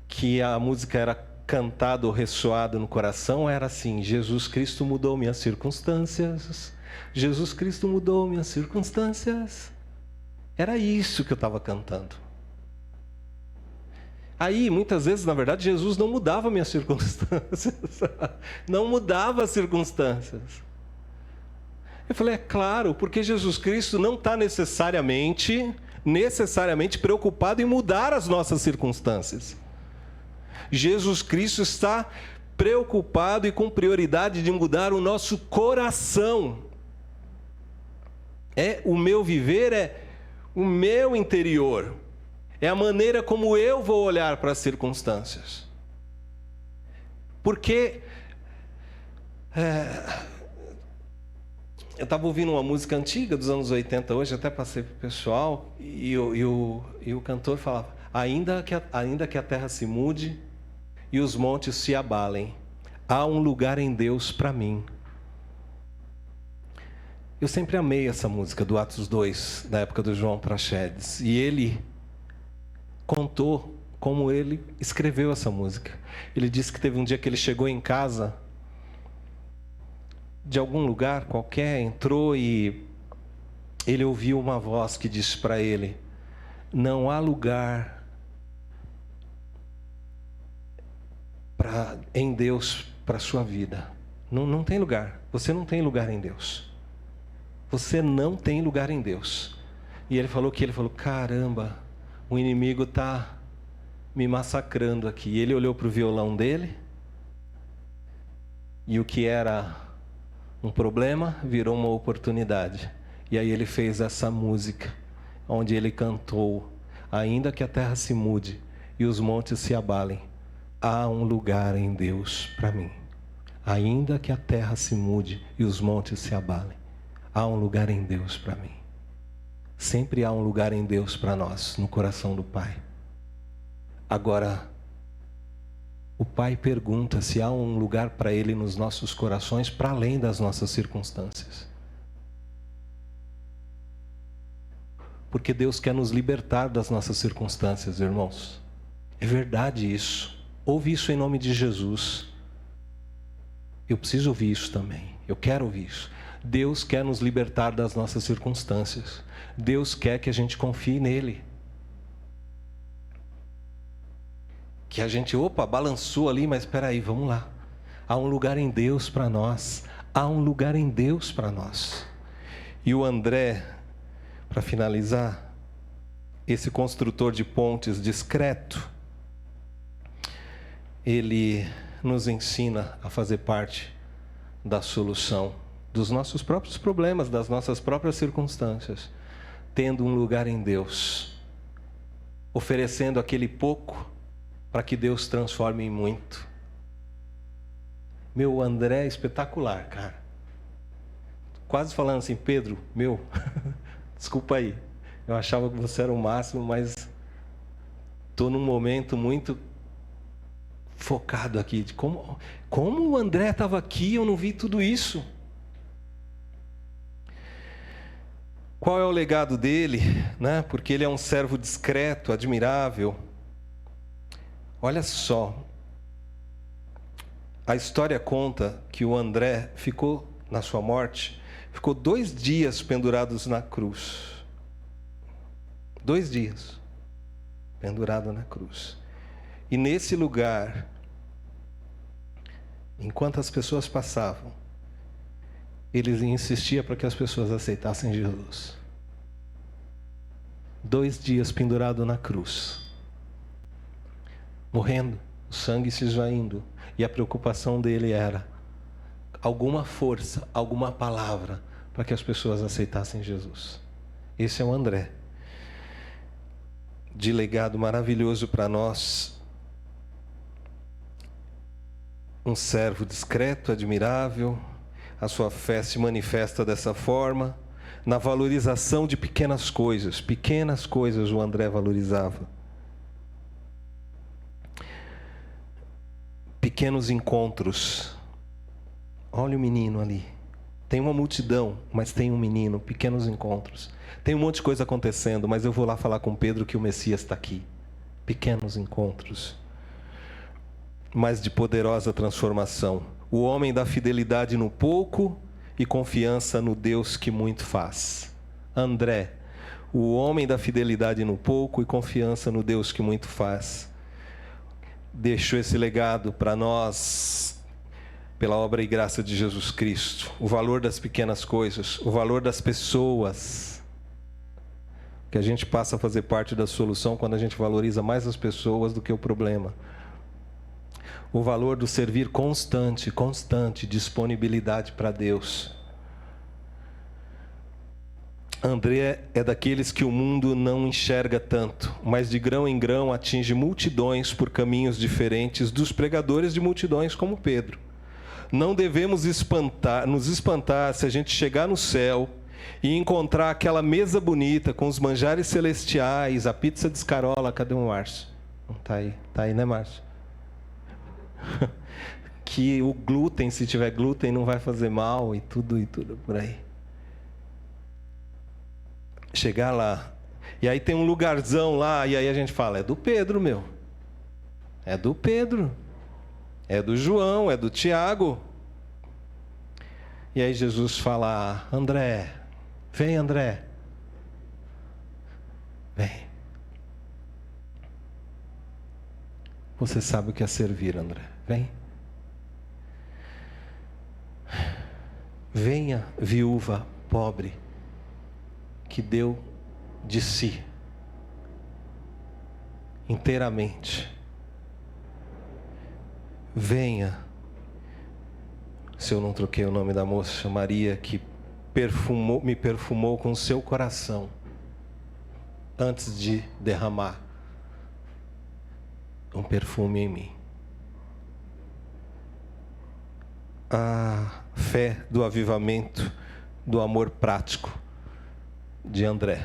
A: que a música era cantada ou ressoada no coração era assim: Jesus Cristo mudou minhas circunstâncias, Jesus Cristo mudou minhas circunstâncias. Era isso que eu estava cantando. Aí, muitas vezes, na verdade, Jesus não mudava minhas circunstâncias. Não mudava as circunstâncias. Eu falei, é claro, porque Jesus Cristo não está necessariamente preocupado em mudar as nossas circunstâncias. Jesus Cristo está preocupado e com prioridade de mudar o nosso coração. O meu viver é o meu interior. É a maneira como eu vou olhar para as circunstâncias. Porque eu estava ouvindo uma música antiga dos anos 80 hoje, até passei para o pessoal, e o cantor falava: ainda que a terra se mude e os montes se abalem, há um lugar em Deus para mim. Eu sempre amei essa música do Atos 2, da época do João Praxedes, e ele contou como ele escreveu essa música. Ele disse que teve um dia que ele chegou em casa de algum lugar qualquer, entrou e ele ouviu uma voz que disse para ele: não há lugar em Deus para a sua vida. Não tem lugar. Você não tem lugar em Deus. Você não tem lugar em Deus. E ele falou, caramba, o inimigo está me massacrando aqui. E ele olhou para o violão dele, e o que era um problema virou uma oportunidade. E aí ele fez essa música, onde ele cantou: ainda que a terra se mude e os montes se abalem, há um lugar em Deus para mim. Ainda que a terra se mude e os montes se abalem, há um lugar em Deus para mim. Sempre há um lugar em Deus para nós, no coração do Pai. Agora, o Pai pergunta se há um lugar para Ele nos nossos corações, para além das nossas circunstâncias. Porque Deus quer nos libertar das nossas circunstâncias, irmãos. É verdade isso. Ouve isso em nome de Jesus. Eu preciso ouvir isso também. Eu quero ouvir isso. Deus quer nos libertar das nossas circunstâncias. Deus quer que a gente confie nele. Que a gente, balançou ali, mas espera aí, vamos lá. Há um lugar em Deus para nós. Há um lugar em Deus para nós. E o André, para finalizar, esse construtor de pontes discreto, ele nos ensina a fazer parte da solução dos nossos próprios problemas, das nossas próprias circunstâncias, tendo um lugar em Deus, oferecendo aquele pouco para que Deus transforme em muito. Meu, André é espetacular, cara. Quase falando assim, Pedro, desculpa aí, eu achava que você era o máximo, mas estou num momento muito focado aqui, de como o André estava aqui e eu não vi tudo isso. Qual é o legado dele, né? Porque ele é um servo discreto, admirável. Olha só, a história conta que o André ficou, na sua morte, ficou 2 dias pendurados na cruz. 2 dias pendurado na cruz. E nesse lugar, enquanto as pessoas passavam, ele insistia para que as pessoas aceitassem Jesus. 2 dias pendurado na cruz, morrendo, o sangue se esvaindo, e a preocupação dele era alguma força, alguma palavra para que as pessoas aceitassem Jesus. Esse é o André, de legado maravilhoso para nós. Um servo discreto, admirável. A sua fé se manifesta dessa forma, na valorização de pequenas coisas. Pequenas coisas o André valorizava. Pequenos encontros. Olha o menino ali. Tem uma multidão, mas tem um menino. Pequenos encontros. Tem um monte de coisa acontecendo, mas eu vou lá falar com Pedro que o Messias está aqui. Pequenos encontros, mas de poderosa transformação. O homem da fidelidade no pouco e confiança no Deus que muito faz. André, o homem da fidelidade no pouco e confiança no Deus que muito faz. Deixou esse legado para nós, pela obra e graça de Jesus Cristo. O valor das pequenas coisas, o valor das pessoas. Que a gente passa a fazer parte da solução quando a gente valoriza mais as pessoas do que o problema. O valor do servir constante, disponibilidade para Deus. André é daqueles que o mundo não enxerga tanto, mas de grão em grão atinge multidões por caminhos diferentes dos pregadores de multidões como Pedro. Não devemos nos espantar se a gente chegar no céu e encontrar aquela mesa bonita com os manjares celestiais, a pizza de escarola. Cadê o Márcio? Não está aí. Está aí, né, Márcio? Que o glúten, se tiver glúten, não vai fazer mal e tudo por aí. Chegar lá, e aí tem um lugarzão lá, e aí a gente fala, é do Pedro, meu. É do Pedro. É do João, é do Tiago. E aí Jesus fala, André, vem André. Vem. Você sabe o que é servir, André. Vem. Venha, viúva pobre, que deu de si, inteiramente. Venha, se eu não troquei o nome da moça, Maria, que me perfumou com o seu coração, antes de derramar um perfume em mim. A fé do avivamento, do amor prático de André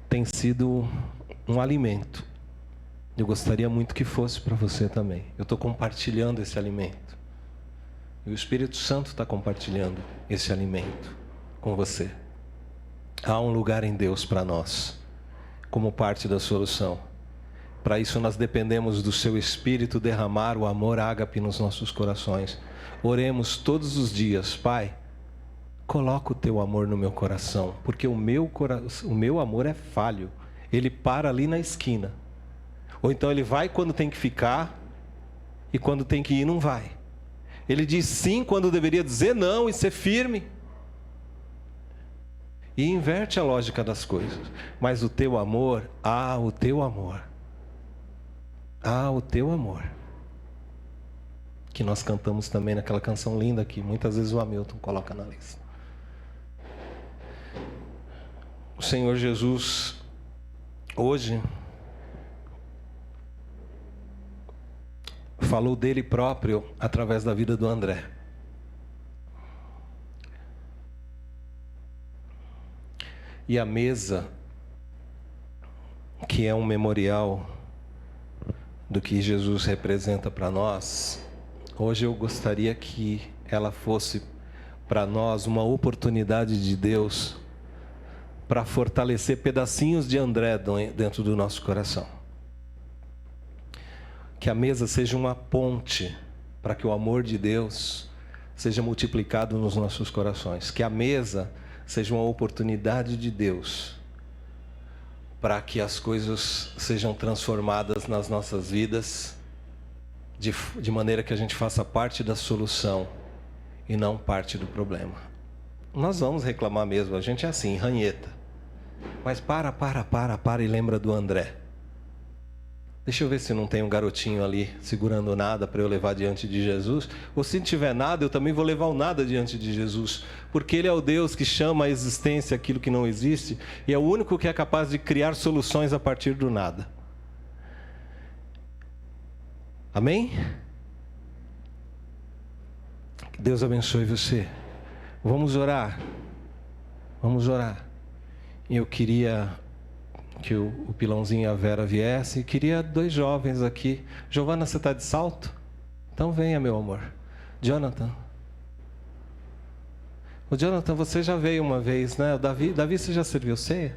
A: tem sido um alimento. Eu gostaria muito que fosse para você também. Eu estou compartilhando esse alimento. E o Espírito Santo está compartilhando esse alimento com você. Há um lugar em Deus para nós, como parte da solução. Para isso nós dependemos do seu Espírito derramar o amor ágape nos nossos corações. Oremos todos os dias: Pai, coloca o teu amor no meu coração, porque o meu amor é falho. Ele para ali na esquina. Ou então ele vai quando tem que ficar, e quando tem que ir não vai. Ele diz sim quando deveria dizer não e ser firme. E inverte a lógica das coisas. Mas o teu amor, o teu amor. O teu amor. Que nós cantamos também naquela canção linda que muitas vezes o Hamilton coloca na lista. O Senhor Jesus, hoje, falou dele próprio através da vida do André. E a mesa, que é um memorial do que Jesus representa para nós, hoje eu gostaria que ela fosse para nós uma oportunidade de Deus para fortalecer pedacinhos de André dentro do nosso coração. Que a mesa seja uma ponte para que o amor de Deus seja multiplicado nos nossos corações. Que a mesa seja uma oportunidade de Deus para que as coisas sejam transformadas nas nossas vidas de maneira que a gente faça parte da solução e não parte do problema. Nós vamos reclamar mesmo, a gente é assim, ranheta. Mas para e lembra do André. Deixa eu ver se não tem um garotinho ali segurando nada para eu levar diante de Jesus. Ou se não tiver nada, eu também vou levar o nada diante de Jesus. Porque Ele é o Deus que chama à existência aquilo que não existe. E é o único que é capaz de criar soluções a partir do nada. Amém? Que Deus abençoe você. Vamos orar. Vamos orar. E eu queria que o Pilãozinho e a Vera viessem. E queria 2 jovens aqui. Giovana, você está de salto? Então venha, meu amor. Jonathan. O Jonathan, você já veio uma vez, né? O Davi, você já serviu ceia?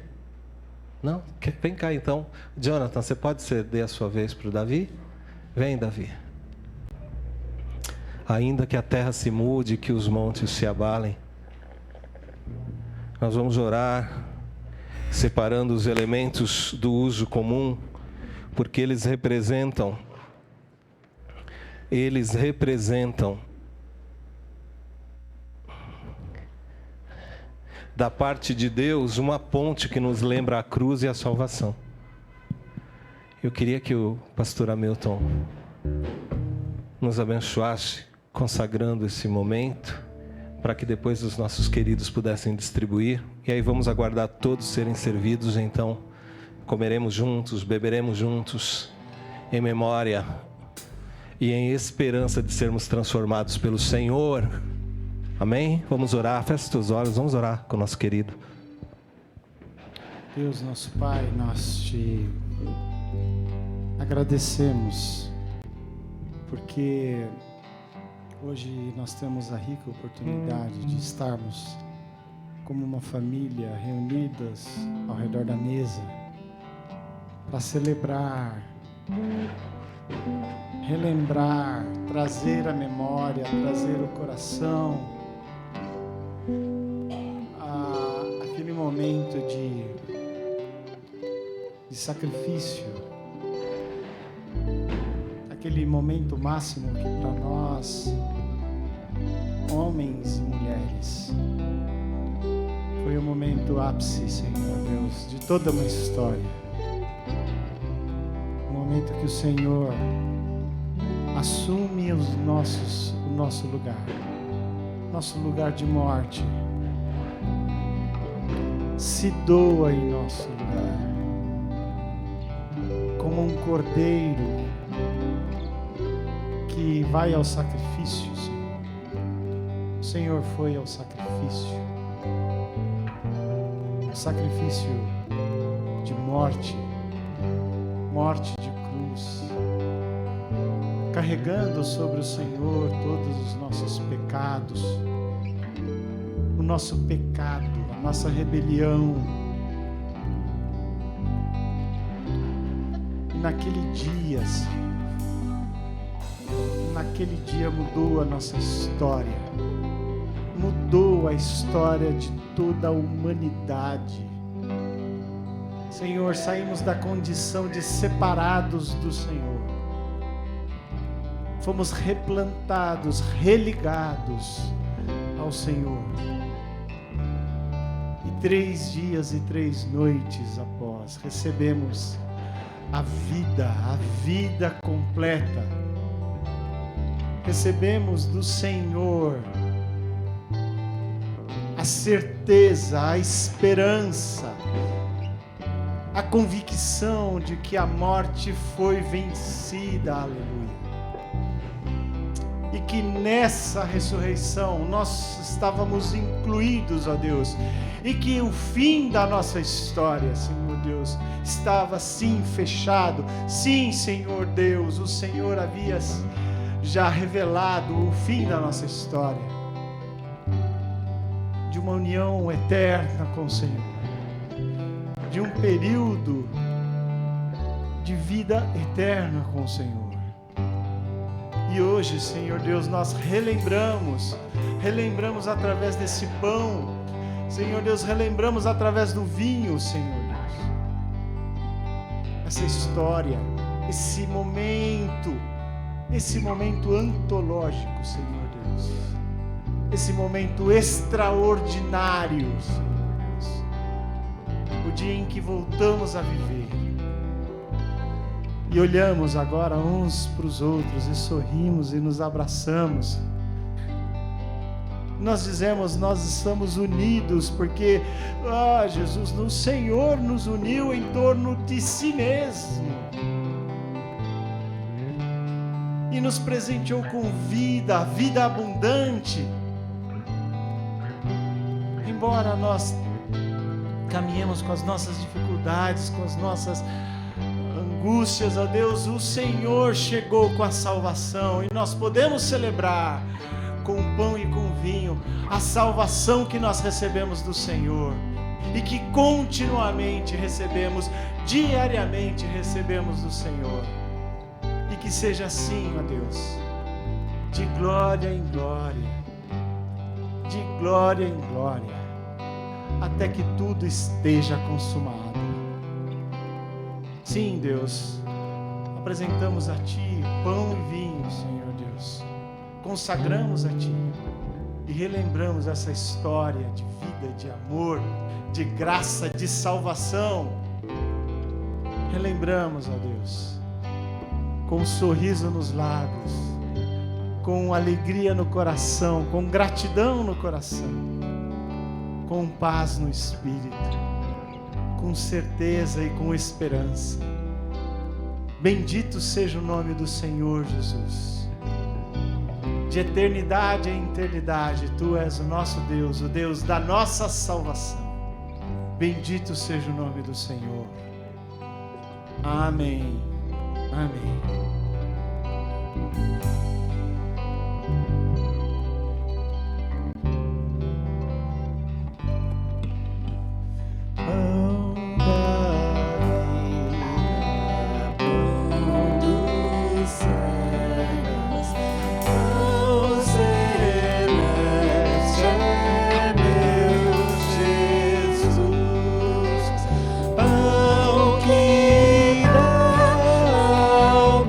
A: Não? Vem cá então. Jonathan, você pode ceder a sua vez para o Davi? Vem, Davi. Ainda que a terra se mude, que os montes se abalem, nós vamos orar separando os elementos do uso comum, porque eles representam da parte de Deus uma ponte que nos lembra a cruz e a salvação. Eu queria que o pastor Hamilton nos abençoasse consagrando esse momento, para que depois os nossos queridos pudessem distribuir. E aí vamos aguardar todos serem servidos, então comeremos juntos, beberemos juntos, em memória e em esperança de sermos transformados pelo Senhor. Amém? Vamos orar, feche os olhos, vamos orar com o nosso querido.
C: Deus, nosso Pai, nós te agradecemos, porque hoje nós temos a rica oportunidade de estarmos como uma família reunidas ao redor da mesa para celebrar, relembrar, trazer a memória, trazer o coração aquele momento de sacrifício, aquele momento máximo que para nós, homens e mulheres, foi o momento ápice, Senhor Deus, de toda uma história. O momento que o Senhor assume o nosso lugar de morte, se doa em nosso lugar, como um cordeiro que vai ao sacrifício, Senhor. O Senhor foi ao sacrifício, de morte de cruz, carregando sobre o Senhor todos os nossos pecados, o nosso pecado, a nossa rebelião. naquele dia, Senhor, naquele dia mudou a nossa história, mudou a história de toda a humanidade. Senhor, saímos da condição de separados do Senhor, fomos replantados, religados ao Senhor. E 3 dias e 3 noites após, recebemos a vida completa. Recebemos do Senhor a certeza, a esperança, a convicção de que a morte foi vencida, aleluia. E que nessa ressurreição nós estávamos incluídos, ó Deus, e que o fim da nossa história, Senhor Deus, estava sim fechado. Sim, Senhor Deus, o Senhor havia já revelado o fim da nossa história, de uma união eterna com o Senhor, de um período de vida eterna com o Senhor. E hoje, Senhor Deus, nós relembramos através desse pão, Senhor Deus, relembramos através do vinho, Senhor Deus, essa história, esse momento antológico, Senhor Deus, esse momento extraordinário, Senhor Deus, o dia em que voltamos a viver. E olhamos agora uns para os outros e sorrimos e nos abraçamos. Nós dizemos, nós estamos unidos porque, Jesus, o Senhor nos uniu em torno de si mesmo. E nos presenteou com vida abundante. Embora nós caminhemos com as nossas dificuldades, com as nossas angústias, ó Deus, o Senhor chegou com a salvação e nós podemos celebrar com o pão e com o vinho a salvação que nós recebemos do Senhor e que continuamente recebemos, diariamente recebemos do Senhor. E que seja assim, ó Deus, de glória em glória, de glória em glória, até que tudo esteja consumado. Sim, Deus, apresentamos a Ti pão e vinho, Senhor Deus, consagramos a Ti e relembramos essa história de vida, de amor, de graça, de salvação. Relembramos, ó Deus, com um sorriso nos lábios, com alegria no coração, com gratidão no coração, com paz no espírito, com certeza e com esperança. Bendito seja o nome do Senhor Jesus. De eternidade em eternidade, Tu és o nosso Deus, o Deus da nossa salvação. Bendito seja o nome do Senhor. Amém. Amém.
B: Pão que dá ao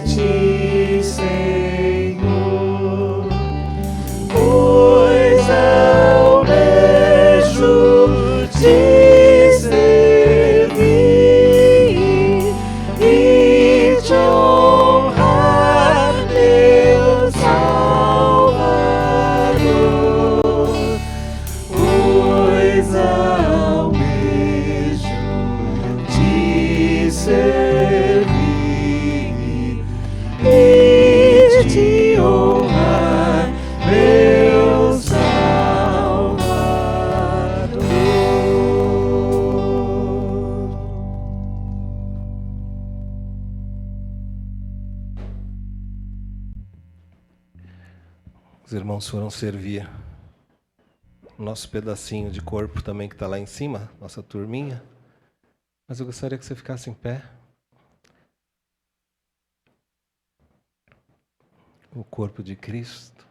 B: ti, Senhor, pois almejo te servir e te honrar, meu Salvador, pois almejo te servir e te honrar, meu Salvador.
A: Os irmãos foram servir o nosso pedacinho de corpo também que está lá em cima, nossa turminha. Mas eu gostaria que você ficasse em pé. O corpo de Cristo,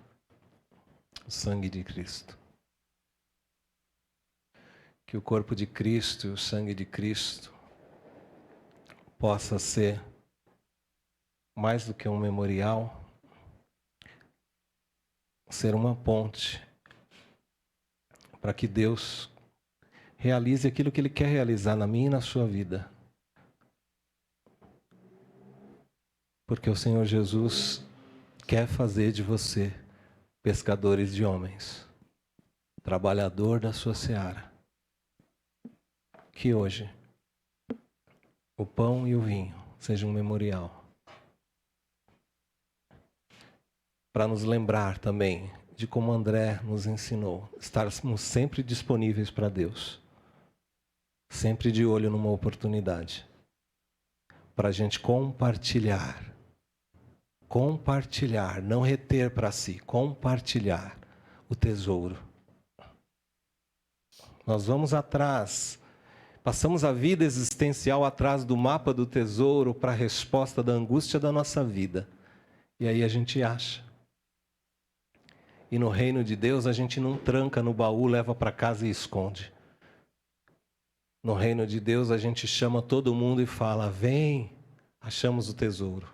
A: o sangue de Cristo. Que o corpo de Cristo e o sangue de Cristo possa ser mais do que um memorial, ser uma ponte para que Deus realize aquilo que Ele quer realizar na minha e na sua vida. Porque o Senhor Jesus quer fazer de você pescadores de homens, trabalhador da sua seara. Que hoje o pão e o vinho sejam um memorial. Para nos lembrar também de como André nos ensinou, estarmos sempre disponíveis para Deus, sempre de olho numa oportunidade, para a gente compartilhar, não reter para si, compartilhar o tesouro. Nós vamos atrás, passamos a vida existencial atrás do mapa do tesouro para a resposta da angústia da nossa vida, e aí a gente acha. E no reino de Deus a gente não tranca no baú, leva para casa e esconde. No reino de Deus a gente chama todo mundo e fala: vem, achamos o tesouro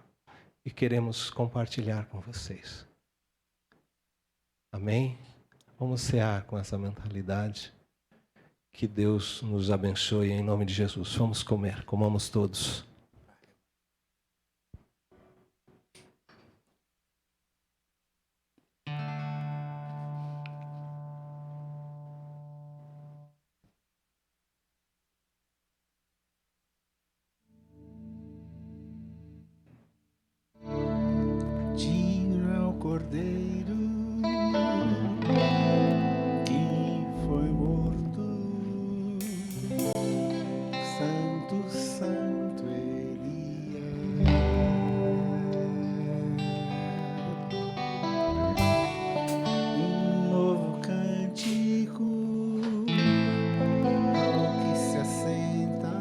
A: e queremos compartilhar com vocês. Amém? Vamos cear com essa mentalidade. Que Deus nos abençoe em nome de Jesus. Vamos comer, comamos todos.
B: Cordeiro que foi morto, Santo, Santo ele é. Novo cântico ao que se assenta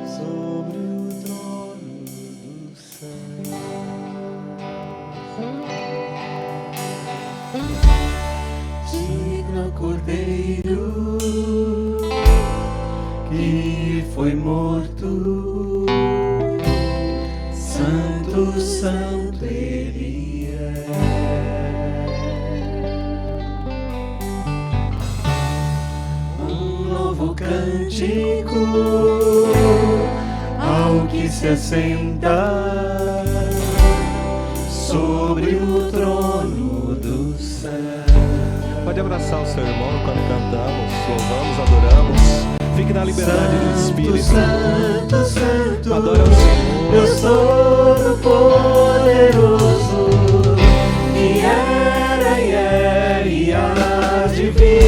B: sobre o trono do céu. Digno Cordeiro que foi morto, Santo, Santo ele é. Um novo cântico ao que se assenta sobre o trono do céu.
A: Pode abraçar o seu irmão quando cantamos, louvamos, adoramos. Fique na liberdade do Espírito.
B: Santo, Santo,
A: adora o Senhor.
B: Deus Todo-Poderoso, que era e é e há de vir.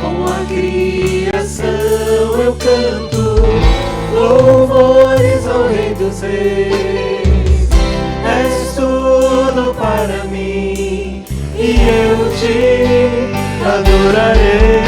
B: Com a criação eu canto louvores ao Rei dos Reis. És tudo para mim e eu te adorarei.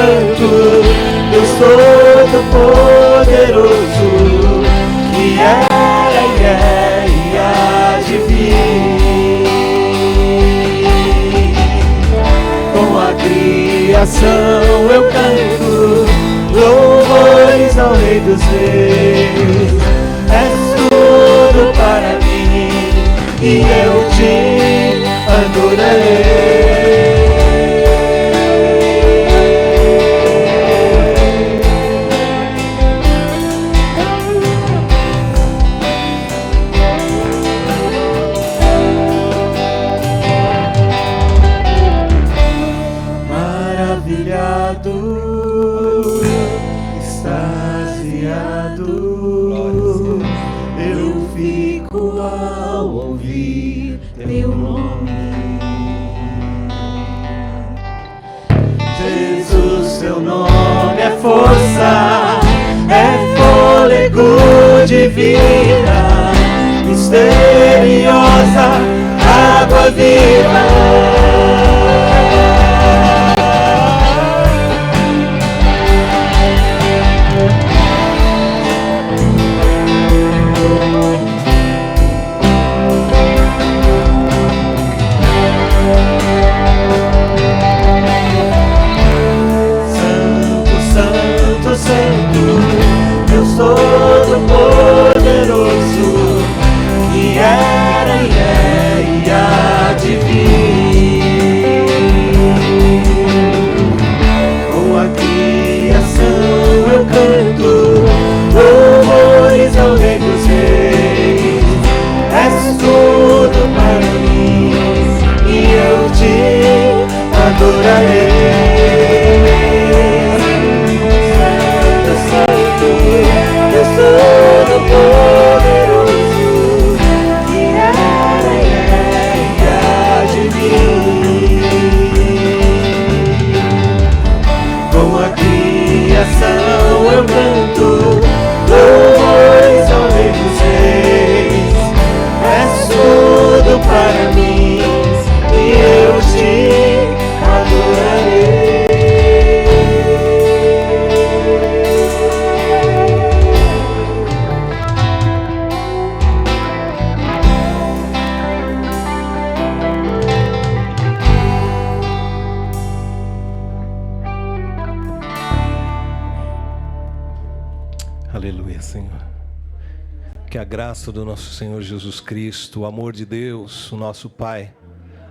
C: canto, Deus Todo-Poderoso, que era e é e há de vir. Com a criação eu canto louvores ao Rei dos Reis. És tudo para mim e eu te adorarei. Força, é fôlego de vida, misteriosa, água viva. Todo-Poderoso, que era e é e há de vir. Com a criação eu canto louvores ao Rei dos Reis. És tudo para mim e eu te adorarei. Todo-Poderoso, que era e é e há de vir. Com a criação eu canto louvores ao Rei dos Reis. És tudo para mim e eu te adorarei.
A: Aleluia, Senhor. Que a graça do nosso Senhor Jesus Cristo, o amor de Deus, o nosso Pai,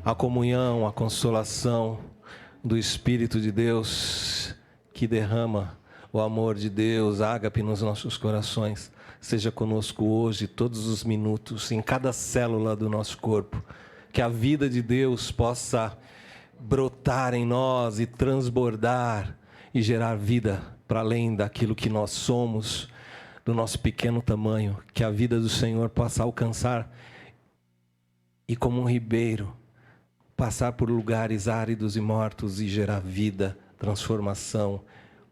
A: a comunhão, a consolação do Espírito de Deus, que derrama o amor de Deus, ágape nos nossos corações, seja conosco hoje, todos os minutos, em cada célula do nosso corpo. Que a vida de Deus possa brotar em nós e transbordar e gerar vida para além daquilo que nós somos, do nosso pequeno tamanho. Que a vida do Senhor possa alcançar e, como um ribeiro, passar por lugares áridos e mortos e gerar vida, transformação,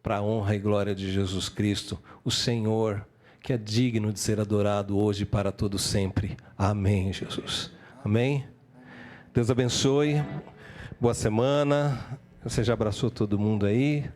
A: para a honra e glória de Jesus Cristo, o Senhor, que é digno de ser adorado hoje e para todo sempre. Amém, Jesus. Amém? Deus abençoe. Boa semana. Você já abraçou todo mundo aí?